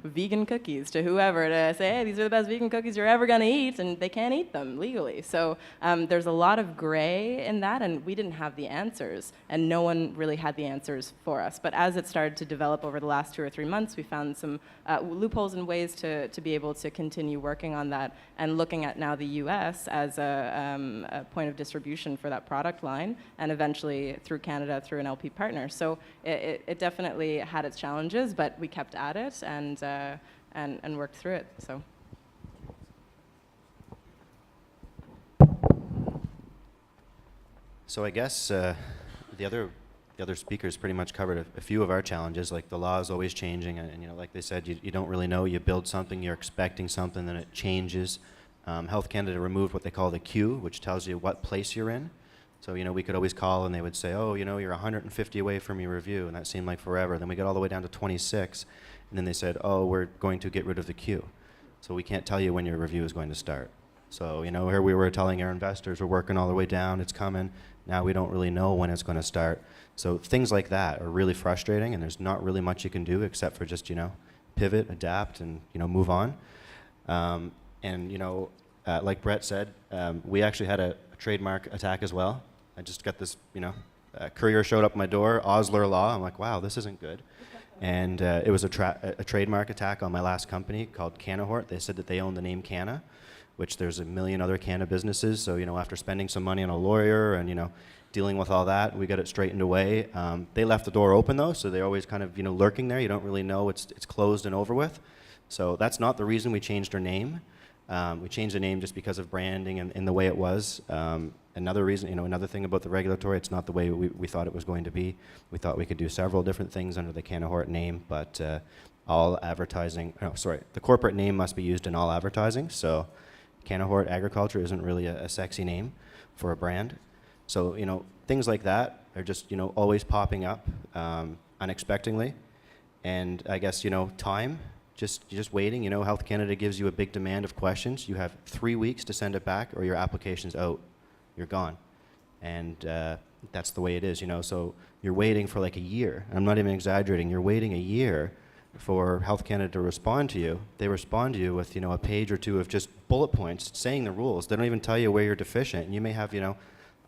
vegan cookies to whoever to say, hey, these are the best vegan cookies you're ever going to eat, and they can't eat them legally. So there's a lot of gray in that, and we didn't have the answers, and no one really had the answers for us. But as it started to develop over the last 2 or 3 months, we found some loopholes and ways to be able to continue working on that, and looking at now the US as a point of distribution for that product line, and eventually through Canada through an LP partner. So it definitely had its challenges, but we kept at it and worked through it. So I guess the other speakers pretty much covered a few of our challenges. Like, the law is always changing, and like they said, you don't really know. You build something, you're expecting something, then it changes. Health Canada removed what they call the queue, which tells you what place you're in. So we could always call and they would say, oh, you're 150 away from your review, and that seemed like forever. Then we got all the way down to 26, and then they said, oh, we're going to get rid of the queue. So we can't tell you when your review is going to start. So here we were telling our investors we're working all the way down, it's coming. Now we don't really know when it's going to start. So things like that are really frustrating, and there's not really much you can do except for just pivot, adapt, and move on. Like Brett said, we actually had a trademark attack as well. I just got this, courier showed up at my door, Osler Law. I'm like, wow, this isn't good. And it was a trademark attack on my last company called Canahort. They said that they own the name Canna, which there's a million other Canna businesses. So, after spending some money on a lawyer and, dealing with all that, we got it straightened away. They left the door open, though, so they're always kind of, lurking there. You don't really know it's closed and over with. So that's not the reason we changed our name. We changed the name just because of branding and the way it was. Another reason, another thing about the regulatory, it's not the way we thought it was going to be. We thought we could do several different things under the Canahort name, but all advertising, the corporate name must be used in all advertising. So Canahort Agriculture isn't really a sexy name for a brand. So, things like that are just, always popping up unexpectedly. And I guess, time. Just waiting. Health Canada gives you a big demand of questions. You have 3 weeks to send it back, or your application's out. You're gone. And that's the way it is, So you're waiting for like a year. I'm not even exaggerating. You're waiting a year for Health Canada to respond to you. They respond to you with, a page or two of just bullet points saying the rules. They don't even tell you where you're deficient. And you may have,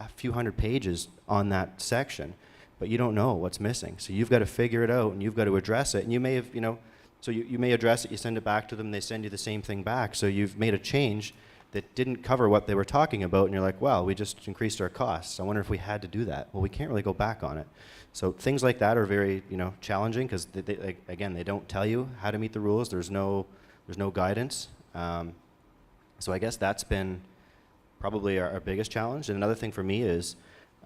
a few hundred pages on that section, but you don't know what's missing. So you've got to figure it out, and you've got to address it. And you may have, so you may address it, you send it back to them, they send you the same thing back. So you've made a change that didn't cover what they were talking about, and you're like, well, we just increased our costs. I wonder if we had to do that. Well, we can't really go back on it. So things like that are very, challenging, because again, they don't tell you how to meet the rules. There's no guidance. So I guess that's been probably our biggest challenge. And another thing for me is,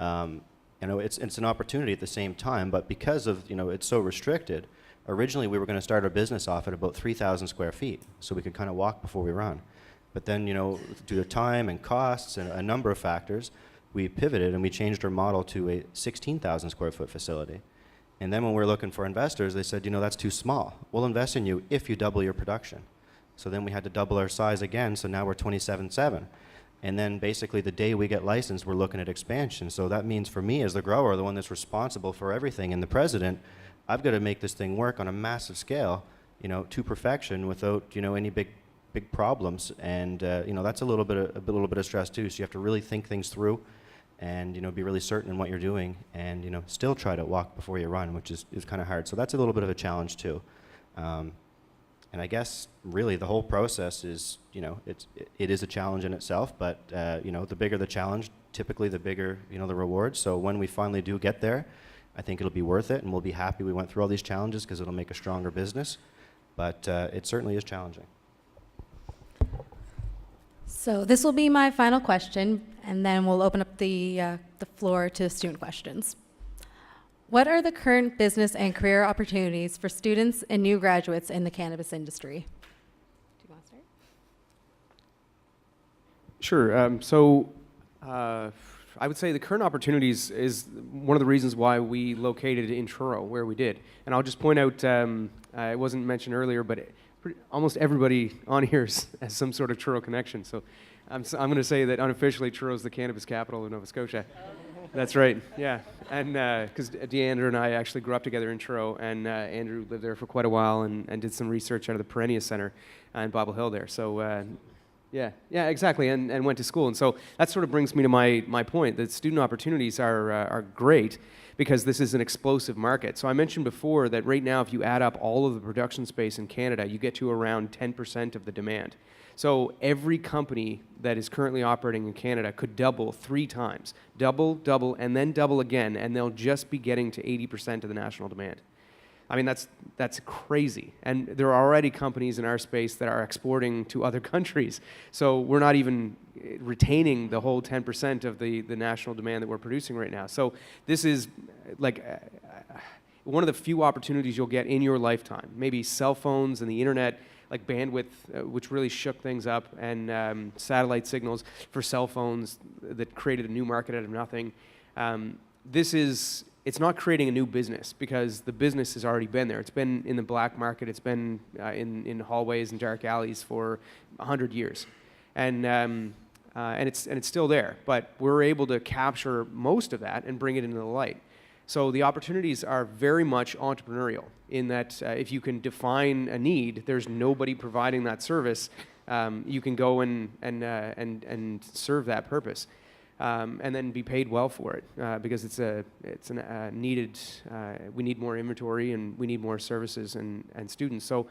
it's an opportunity at the same time, but because of, it's so restricted, originally we were going to start our business off at about 3,000 square feet, so we could kind of walk before we run. But then, due to time and costs and a number of factors, we pivoted and we changed our model to a 16,000 square foot facility. And then when we were looking for investors, they said, that's too small. We'll invest in you if you double your production. So then we had to double our size again, so now we're 27.7. And then basically the day we get licensed, we're looking at expansion. So that means for me as the grower, the one that's responsible for everything, and the president, I've got to make this thing work on a massive scale, to perfection without, any big problems. And that's a little bit of stress too. So you have to really think things through, and be really certain in what you're doing, and still try to walk before you run, which is kind of hard. So that's a little bit of a challenge too. And I guess really the whole process is, it is a challenge in itself, but the bigger the challenge, typically the bigger, the reward. So when we finally do get there, I think it'll be worth it, and we'll be happy we went through all these challenges because it'll make a stronger business. But it certainly is challenging. So this will be my final question, and then we'll open up the floor to student questions. What are the current business and career opportunities for students and new graduates in the cannabis industry? Do you want to start? Sure. I would say the current opportunities is one of the reasons why we located in Truro, where we did. And I'll just point out, it wasn't mentioned earlier, but almost everybody on here has some sort of Truro connection. So I'm going to say that unofficially Truro is the cannabis capital of Nova Scotia. That's right, yeah. And because Diandra and I actually grew up together in Truro, and Andrew lived there for quite a while and did some research out of the Perennia Center in Bobble Hill there. So yeah, exactly, and went to school. And so that sort of brings me to my point, that student opportunities are great because this is an explosive market. So I mentioned before that right now, if you add up all of the production space in Canada, you get to around 10% of the demand. So every company that is currently operating in Canada could double 3 times. Double, and then double again, and they'll just be getting to 80% of the national demand. I mean, that's crazy. And there are already companies in our space that are exporting to other countries. So we're not even retaining the whole 10% of the national demand that we're producing right now. So this is like one of the few opportunities you'll get in your lifetime. Maybe cell phones and the internet, like bandwidth, which really shook things up, and satellite signals for cell phones that created a new market out of nothing. It's not creating a new business because the business has already been there. It's been in the black market. It's been in hallways and dark alleys for 100 years, and it's still there. But we're able to capture most of that and bring it into the light. So the opportunities are very much entrepreneurial in that if you can define a need, there's nobody providing that service. You can go and serve that purpose. And then be paid well for it because it's needed. We need more inventory and we need more services and students. So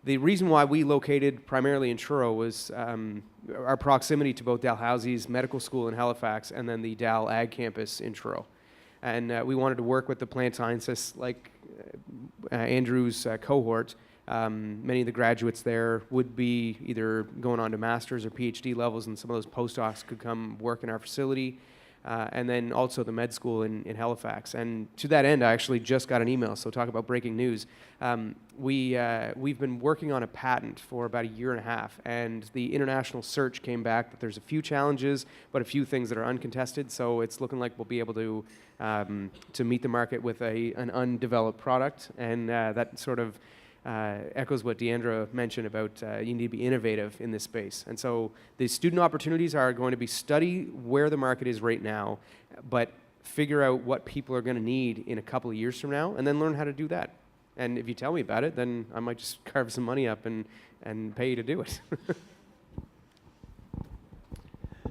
the reason why we located primarily in Truro was our proximity to both Dalhousie's medical school in Halifax and then the Dal Ag campus in Truro. And we wanted to work with the plant scientists like Andrew's cohort. Many of the graduates there would be either going on to master's or PhD levels, and some of those postdocs could come work in our facility, and then also the med school in Halifax. And to that end, I actually just got an email, so talk about breaking news. We've been working on a patent for about 1.5 years, and the international search came back that there's a few challenges, but a few things that are uncontested, so it's looking like we'll be able to meet the market with an undeveloped product, and that sort of echoes what Diandra mentioned about you need to be innovative in this space. And so the student opportunities are going to be study where the market is right now, but figure out what people are going to need in a couple of years from now, and then learn how to do that. And if you tell me about it, then I might just carve some money up and pay you to do it.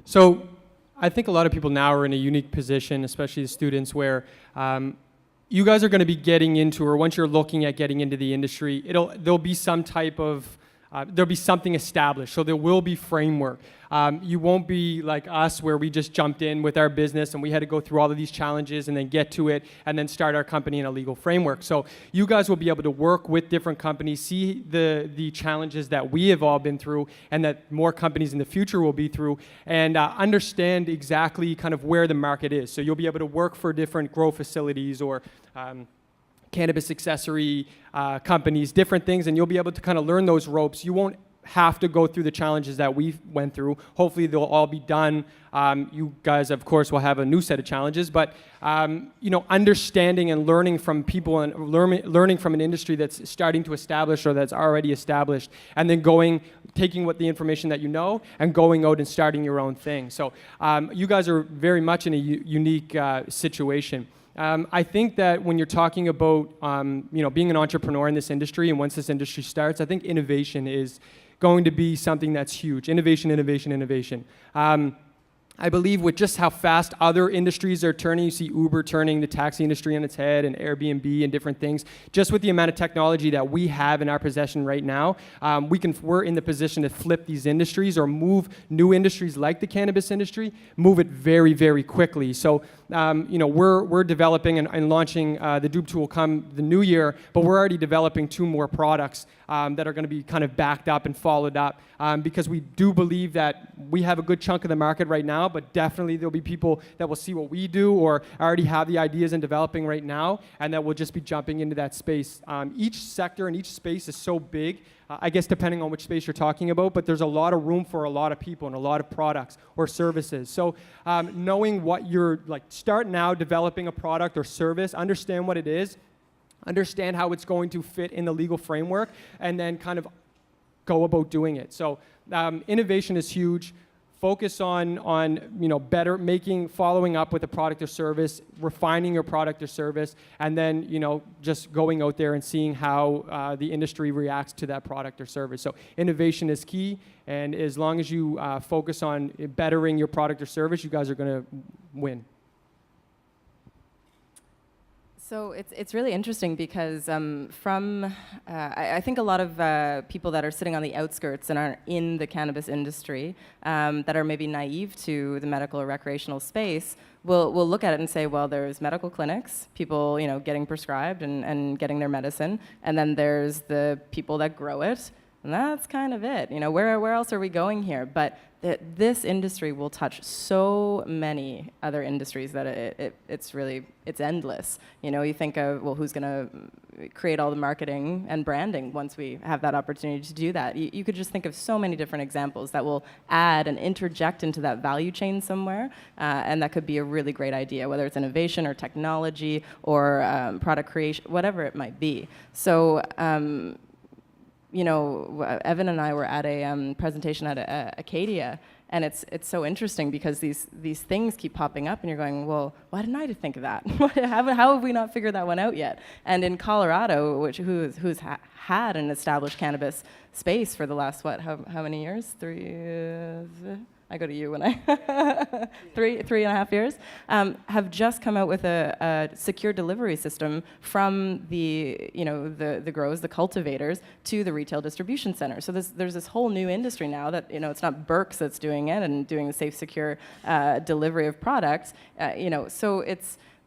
So I think a lot of people now are in a unique position, especially the students, where you guys are going to be getting into, or once you're looking at getting into the industry, there'll be some type of, there'll be something established. So there will be framework. You won't be like us where we just jumped in with our business and we had to go through all of these challenges and then get to it and then start our company in a legal framework. So you guys will be able to work with different companies, see the challenges that we have all been through and that more companies in the future will be through, and understand exactly kind of where the market is. So you'll be able to work for different grow facilities or cannabis accessory companies, different things, and you'll be able to kind of learn those ropes. You won't have to go through the challenges that we went through. Hopefully they'll all be done. You guys, of course, will have a new set of challenges, but understanding and learning from people and learning from an industry that's starting to establish or that's already established, and then taking what the information that you know and going out and starting your own thing. So you guys are very much in a unique situation. I think that when you're talking about being an entrepreneur in this industry, and once this industry starts, I think innovation is going to be something that's huge. Innovation. I I believe with just how fast other industries are turning, you see Uber turning the taxi industry on its head and Airbnb and different things, just with the amount of technology that we have in our possession right now, we're in the position to flip these industries or move new industries like the cannabis industry, move it very, very quickly. So, we're developing and launching, the Doob tool come the new year, but we're already developing 2 more products that are going to be kind of backed up and followed up because we do believe that we have a good chunk of the market right now, but definitely there'll be people that will see what we do or already have the ideas and developing right now, and that will just be jumping into that space. Each sector and each space is so big, I guess depending on which space you're talking about, but there's a lot of room for a lot of people and a lot of products or services. So knowing what you're, like, start now developing a product or service, understand what it is, understand how it's going to fit in the legal framework, and then kind of go about doing it. So innovation is huge. Focus on better making, following up with a product or service, refining your product or service, and then just going out there and seeing how the industry reacts to that product or service. So innovation is key, and as long as you focus on bettering your product or service, you guys are going to win. So it's really interesting because I think a lot of people that are sitting on the outskirts and aren't in the cannabis industry that are maybe naive to the medical or recreational space will look at it and say, well, there's medical clinics, people getting prescribed and getting their medicine, and then there's the people that grow it, and that's kind of it. Where else are we going here? But this industry will touch so many other industries that it's endless. You think of, well, who's going to create all the marketing and branding once we have that opportunity to do that? You could just think of so many different examples that will add and interject into that value chain somewhere, and that could be a really great idea, whether it's innovation or technology or product creation, whatever it might be. So. Evan and I were at a presentation at Acadia, and it's so interesting because these things keep popping up, and you're going, well, why didn't I think of that? How have we not figured that one out yet? And in Colorado, who's had an established cannabis space for the last how many years? 3. I go to you when I 3.5 years, have just come out with a secure delivery system from the grows, the cultivators, to the retail distribution center. So there's this whole new industry now that it's not Burke's that's doing it and doing the safe, secure delivery of products. So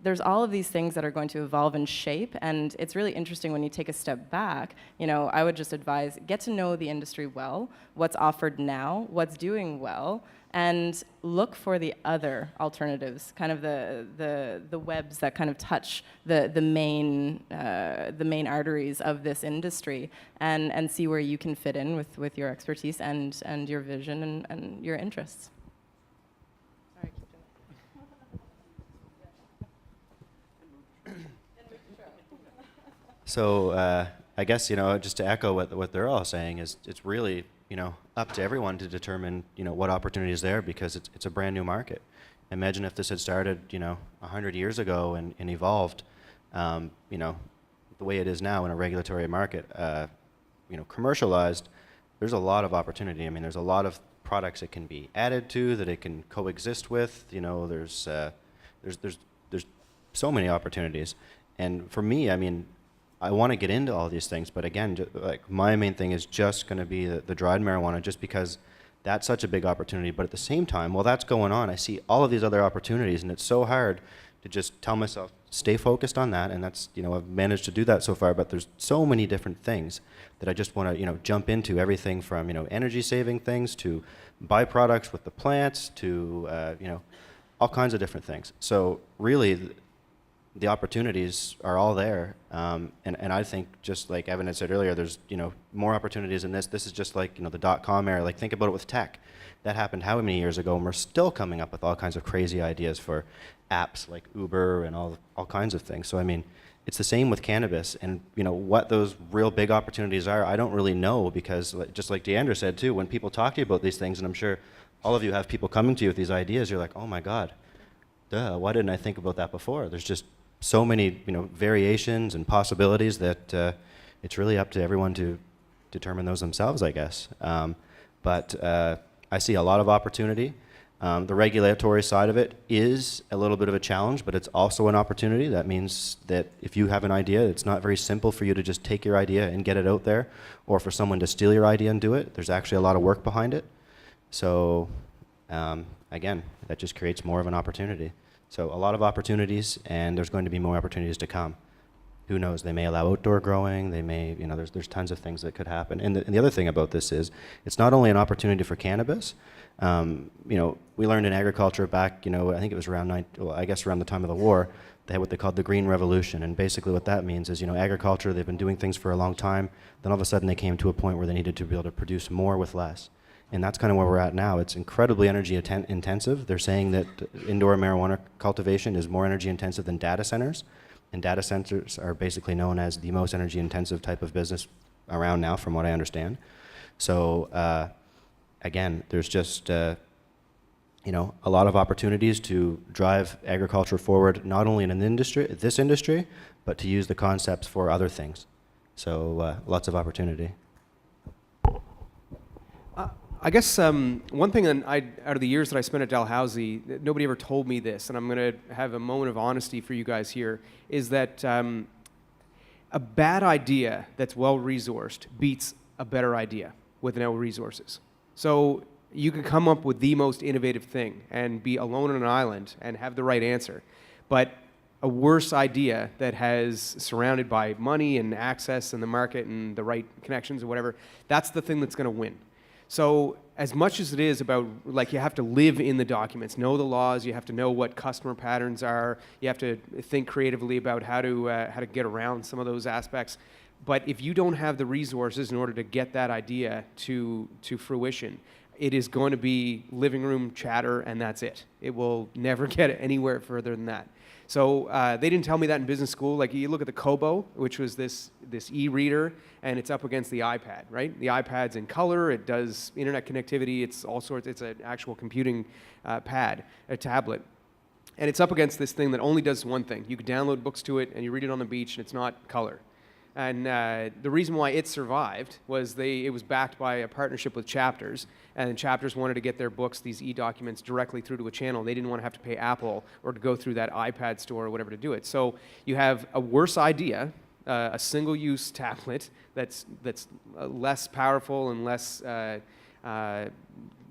there's all of these things that are going to evolve and shape, and it's really interesting when you take a step back. I would just advise, get to know the industry well, what's offered now, what's doing well, and look for the other alternatives, kind of the webs that kind of touch the main arteries of this industry, and see where you can fit in with your expertise and your vision and your interests. So I guess just to echo what they're all saying is it's really up to everyone to determine what opportunity is there, because it's a brand new market. Imagine if this had started 100 years ago and evolved the way it is now in a regulatory market, commercialized. There's a lot of opportunity. I mean, there's a lot of products it can be added to, that it can coexist with. There's so many opportunities, and for me, I mean, I want to get into all these things, but again, my main thing is just going to be the dried marijuana, just because that's such a big opportunity. But at the same time, while that's going on, I see all of these other opportunities, and it's so hard to just tell myself, stay focused on that, and that's, I've managed to do that so far, but there's so many different things that I just want to, jump into, everything from, energy saving things to byproducts with the plants to, all kinds of different things. So really, the opportunities are all there, and I think, just like Evan had said earlier, there's more opportunities in this. This is just like the .com era. Like, think about it with tech. That happened how many years ago, and we're still coming up with all kinds of crazy ideas for apps like Uber and all kinds of things. So I mean, it's the same with cannabis, and what those real big opportunities are, I don't really know, because just like Diandra said too, when people talk to you about these things, and I'm sure all of you have people coming to you with these ideas, you're like, oh my God, duh, why didn't I think about that before? There's just so many variations and possibilities that it's really up to everyone to determine those themselves, I guess. But I see a lot of opportunity. The regulatory side of it is a little bit of a challenge, but it's also an opportunity. That means that if you have an idea, it's not very simple for you to just take your idea and get it out there, or for someone to steal your idea and do it. There's actually a lot of work behind it. So again, that just creates more of an opportunity. So a lot of opportunities, and there's going to be more opportunities to come. Who knows? They may allow outdoor growing. They may, there's tons of things that could happen. And the other thing about this is, it's not only an opportunity for cannabis. We learned in agriculture back, I think it was around around the time of the war, they had what they called the Green Revolution. And basically what that means is, agriculture, they've been doing things for a long time. Then all of a sudden they came to a point where they needed to be able to produce more with less. And that's kind of where we're at now. It's incredibly energy intensive. They're saying that indoor marijuana cultivation is more energy intensive than data centers. And data centers are basically known as the most energy intensive type of business around now, from what I understand. So again, there's just a lot of opportunities to drive agriculture forward, not only in this industry, but to use the concepts for other things. So lots of opportunity. I guess one thing that out of the years that I spent at Dalhousie, nobody ever told me this, and I'm going to have a moment of honesty for you guys here, is that a bad idea that's well-resourced beats a better idea with no resources. So you can come up with the most innovative thing and be alone on an island and have the right answer, but a worse idea that has surrounded by money and access and the market and the right connections or whatever, that's the thing that's going to win. So as much as it is about, you have to live in the documents, know the laws, you have to know what customer patterns are, you have to think creatively about how to get around some of those aspects. But if you don't have the resources in order to get that idea to fruition, it is going to be living room chatter, and that's it. It will never get anywhere further than that. So they didn't tell me that in business school. You look at the Kobo, which was this e-reader, and it's up against the iPad, right? The iPad's in color, it does internet connectivity, it's all sorts, it's an actual computing pad, a tablet. And it's up against this thing that only does one thing. You can download books to it, and you read it on the beach, and it's not color. And the reason why it survived was it was backed by a partnership with Chapters, and Chapters wanted to get their books, these e-documents, directly through to a channel. They didn't want to have to pay Apple or to go through that iPad store or whatever to do it. So you have a worse idea, a single-use tablet that's less powerful and less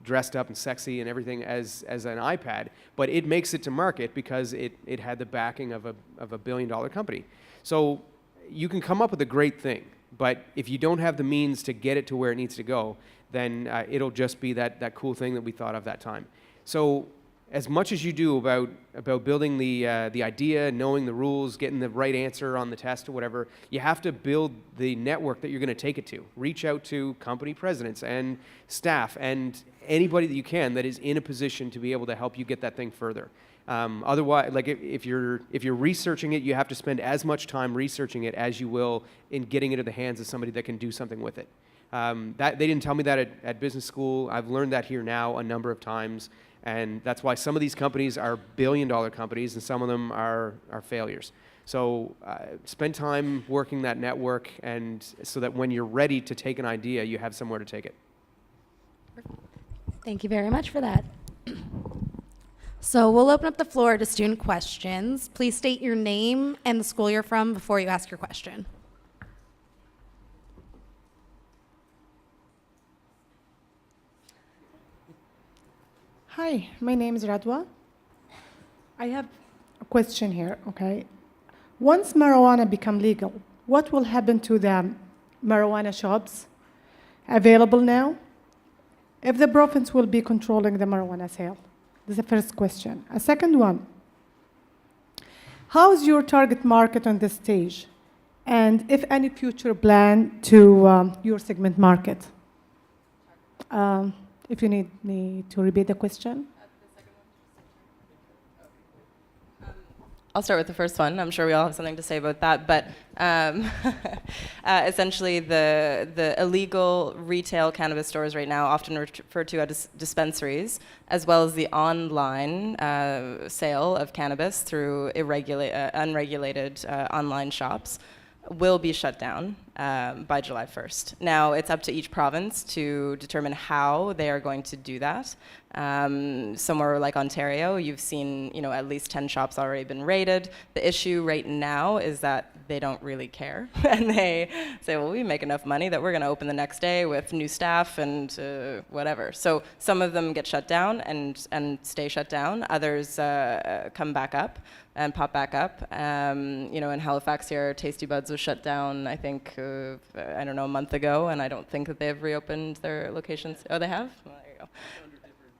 dressed up and sexy and everything as an iPad, but it makes it to market because it had the backing of a billion-dollar company. So you can come up with a great thing, but if you don't have the means to get it to where it needs to go, then it'll just be that cool thing that we thought of that time. So as much as you do about building the idea, knowing the rules, getting the right answer on the test or whatever, you have to build the network that you're going to take it to. Reach out to company presidents and staff and anybody that you can that is in a position to be able to help you get that thing further. Otherwise, if you're researching it, you have to spend as much time researching it as you will in getting it into the hands of somebody that can do something with it. They didn't tell me that at business school. I've learned that here now a number of times, and that's why some of these companies are billion-dollar companies and some of them are failures. So spend time working that network, and so that when you're ready to take an idea, you have somewhere to take it. Thank you very much for that. So we'll open up the floor to student questions. Please state your name and the school you're from before you ask your question. Hi, my name is Radwa. I have a question here, okay? Once marijuana become legal, what will happen to the marijuana shops available now if the province will be controlling the marijuana sale? This is the first question. A second one, how is your target market on this stage? And if any future plan to your segment market? If you need me to repeat the question. I'll start with the first one. I'm sure we all have something to say about that. But essentially, the illegal retail cannabis stores right now, often referred to as dispensaries, as well as the online sale of cannabis through unregulated online shops, will be shut down. by July 1st. Now, it's up to each province to determine how they are going to do that. Somewhere like Ontario, you've seen, at least 10 shops already been raided. The issue right now is that they don't really care. And they say, well, we make enough money that we're going to open the next day with new staff and whatever. So some of them get shut down and stay shut down. Others come back up and pop back up. In Halifax here, Tasty Buds was shut down, I think, a month ago, and I don't think that they have reopened their locations. Oh, they have? Well, there you go.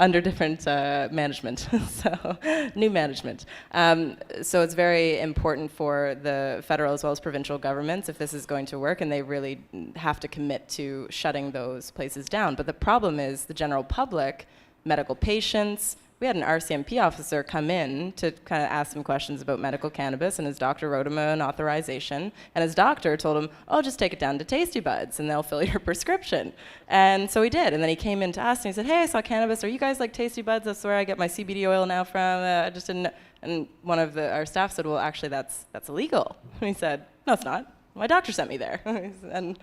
Under different management, so new management. So it's very important for the federal as well as provincial governments if this is going to work, and they really have to commit to shutting those places down. But the problem is the general public, medical patients. We had an RCMP officer come in to kind of ask some questions about medical cannabis, and his doctor wrote him an authorization, and his doctor told him, oh, just take it down to Tasty Buds, and they'll fill your prescription. And so he did, and then he came in to us, and he said, hey, I saw cannabis. Are you guys like Tasty Buds? That's where I get my CBD oil now from. I just didn't. And one of our staff said, well, actually, that's illegal. And he said, no, it's not. My doctor sent me there. and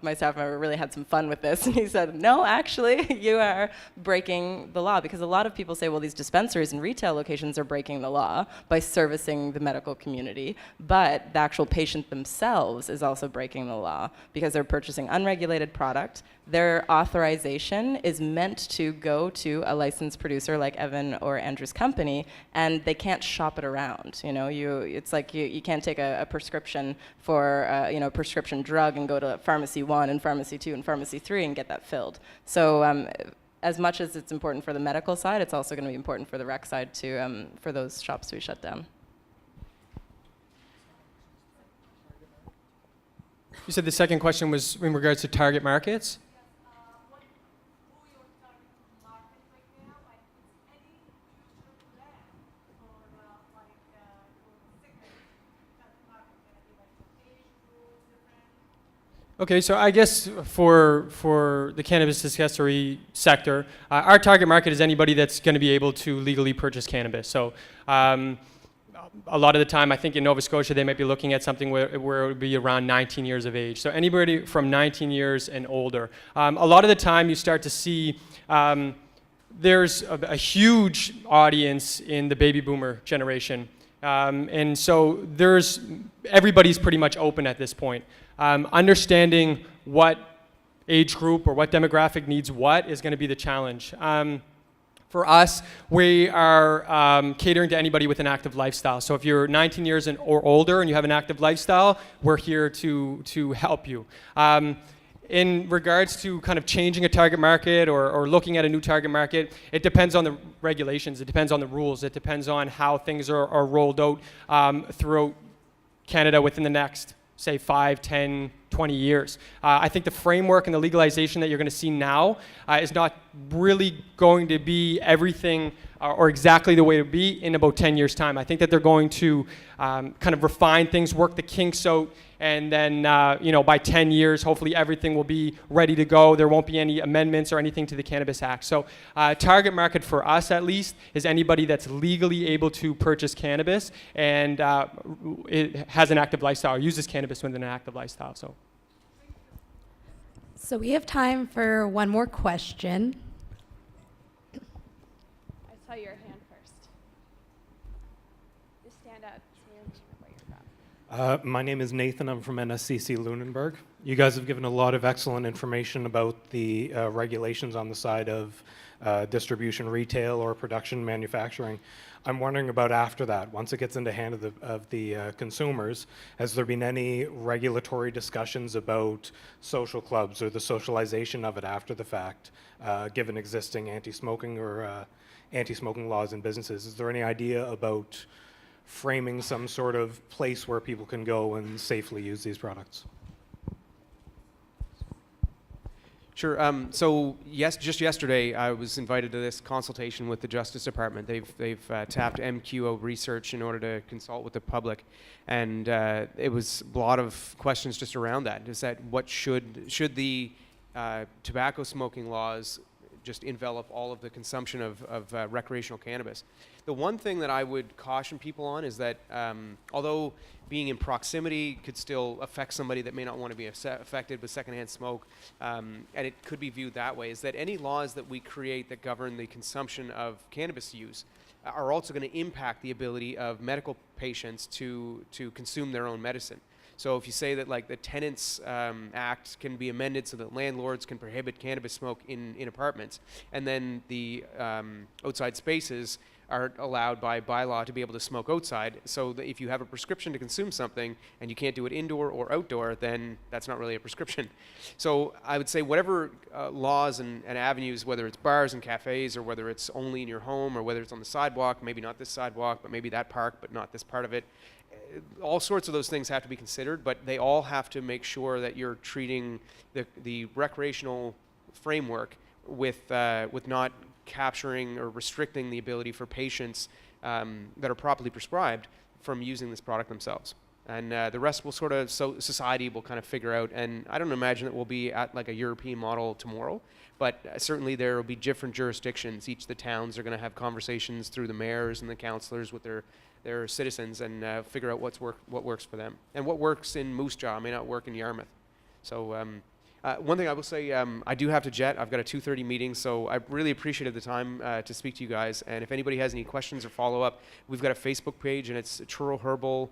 my staff member really had some fun with this. And he said, no, actually, you are breaking the law. Because a lot of people say, well, these dispensaries and retail locations are breaking the law by servicing the medical community. But the actual patient themselves is also breaking the law because they're purchasing unregulated product. Their authorization is meant to go to a licensed producer like Evan or Andrew's company, and they can't shop it around. It's like you can't take a prescription for a prescription drug and go to pharmacy 1 and pharmacy 2 and pharmacy 3 and get that filled. So as much as it's important for the medical side, it's also going to be important for the rec side for those shops to be shut down. You said the second question was in regards to target markets? Okay, so I guess for the cannabis accessory sector, our target market is anybody that's going to be able to legally purchase cannabis. So a lot of the time, I think in Nova Scotia, they might be looking at something where it would be around 19 years of age. So anybody from 19 years and older. A lot of the time, you start to see there's a huge audience in the baby boomer generation. And so everybody's pretty much open at this point. Understanding what age group or what demographic needs what is going to be the challenge. For us, we are catering to anybody with an active lifestyle. So if you're 19 years or older and you have an active lifestyle, we're here to help you. In regards to kind of changing a target market or looking at a new target market, it depends on the regulations, it depends on the rules, it depends on how things are rolled out throughout Canada within the next, say, 5, 10, 20 years. I think the framework and the legalization that you're going to see now is not really going to be everything or exactly the way it would be in about 10 years' time. I think that they're going to kind of refine things, work the kinks out, and then by 10 years, hopefully everything will be ready to go. There won't be any amendments or anything to the Cannabis Act. So target market for us, at least, is anybody that's legally able to purchase cannabis and it has an active lifestyle or uses cannabis within an active lifestyle. So we have time for one more question. I saw your hand first. Just stand up. Where you're from. My name is Nathan. I'm from NSCC Lunenburg. You guys have given a lot of excellent information about the regulations on the side of distribution, retail, or production manufacturing. I'm wondering about after that, once it gets into the hand of the consumers, has there been any regulatory discussions about social clubs or the socialization of it after the fact, given existing anti-smoking or anti-smoking laws in businesses? Is there any idea about framing some sort of place where people can go and safely use these products? Sure. So yes, just yesterday I was invited to this consultation with the Justice Department. They've tapped MQO Research in order to consult with the public, and it was a lot of questions just around that. Is that what should the tobacco smoking laws just envelop all of the consumption of recreational cannabis. The one thing that I would caution people on is that although being in proximity could still affect somebody that may not want to be affected with secondhand smoke, and it could be viewed that way, is that any laws that we create that govern the consumption of cannabis use are also going to impact the ability of medical patients to consume their own medicine. So if you say that like the Tenants Act can be amended so that landlords can prohibit cannabis smoke in apartments, and then the outside spaces are allowed by bylaw to be able to smoke outside, so that if you have a prescription to consume something and you can't do it indoor or outdoor, then that's not really a prescription. So I would say whatever laws and avenues, whether it's bars and cafes, or whether it's only in your home, or whether it's on the sidewalk, maybe not this sidewalk, but maybe that park, but not this part of it, all sorts of those things have to be considered, but they all have to make sure that you're treating the recreational framework with not capturing or restricting the ability for patients that are properly prescribed from using this product themselves. And the rest will sort of, society will kind of figure out, and I don't imagine that we'll be at like a European model tomorrow, but certainly there will be different jurisdictions. Each of the towns are going to have conversations through the mayors and the councillors with their citizens, and figure out what works for them. And what works in Moose Jaw may not work in Yarmouth. So one thing I will say, I do have to jet. I've got a 2:30 meeting, so I really appreciated the time to speak to you guys. And if anybody has any questions or follow-up, we've got a Facebook page, and it's Churro Herbal,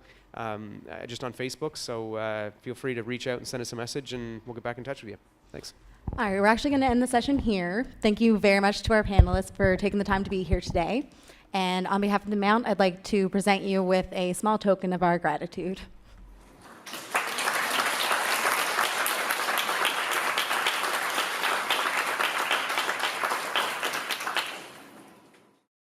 just on Facebook. So feel free to reach out and send us a message, and we'll get back in touch with you. Thanks. All right, we're actually going to end the session here. Thank you very much to our panelists for taking the time to be here today. And on behalf of the Mount, I'd like to present you with a small token of our gratitude.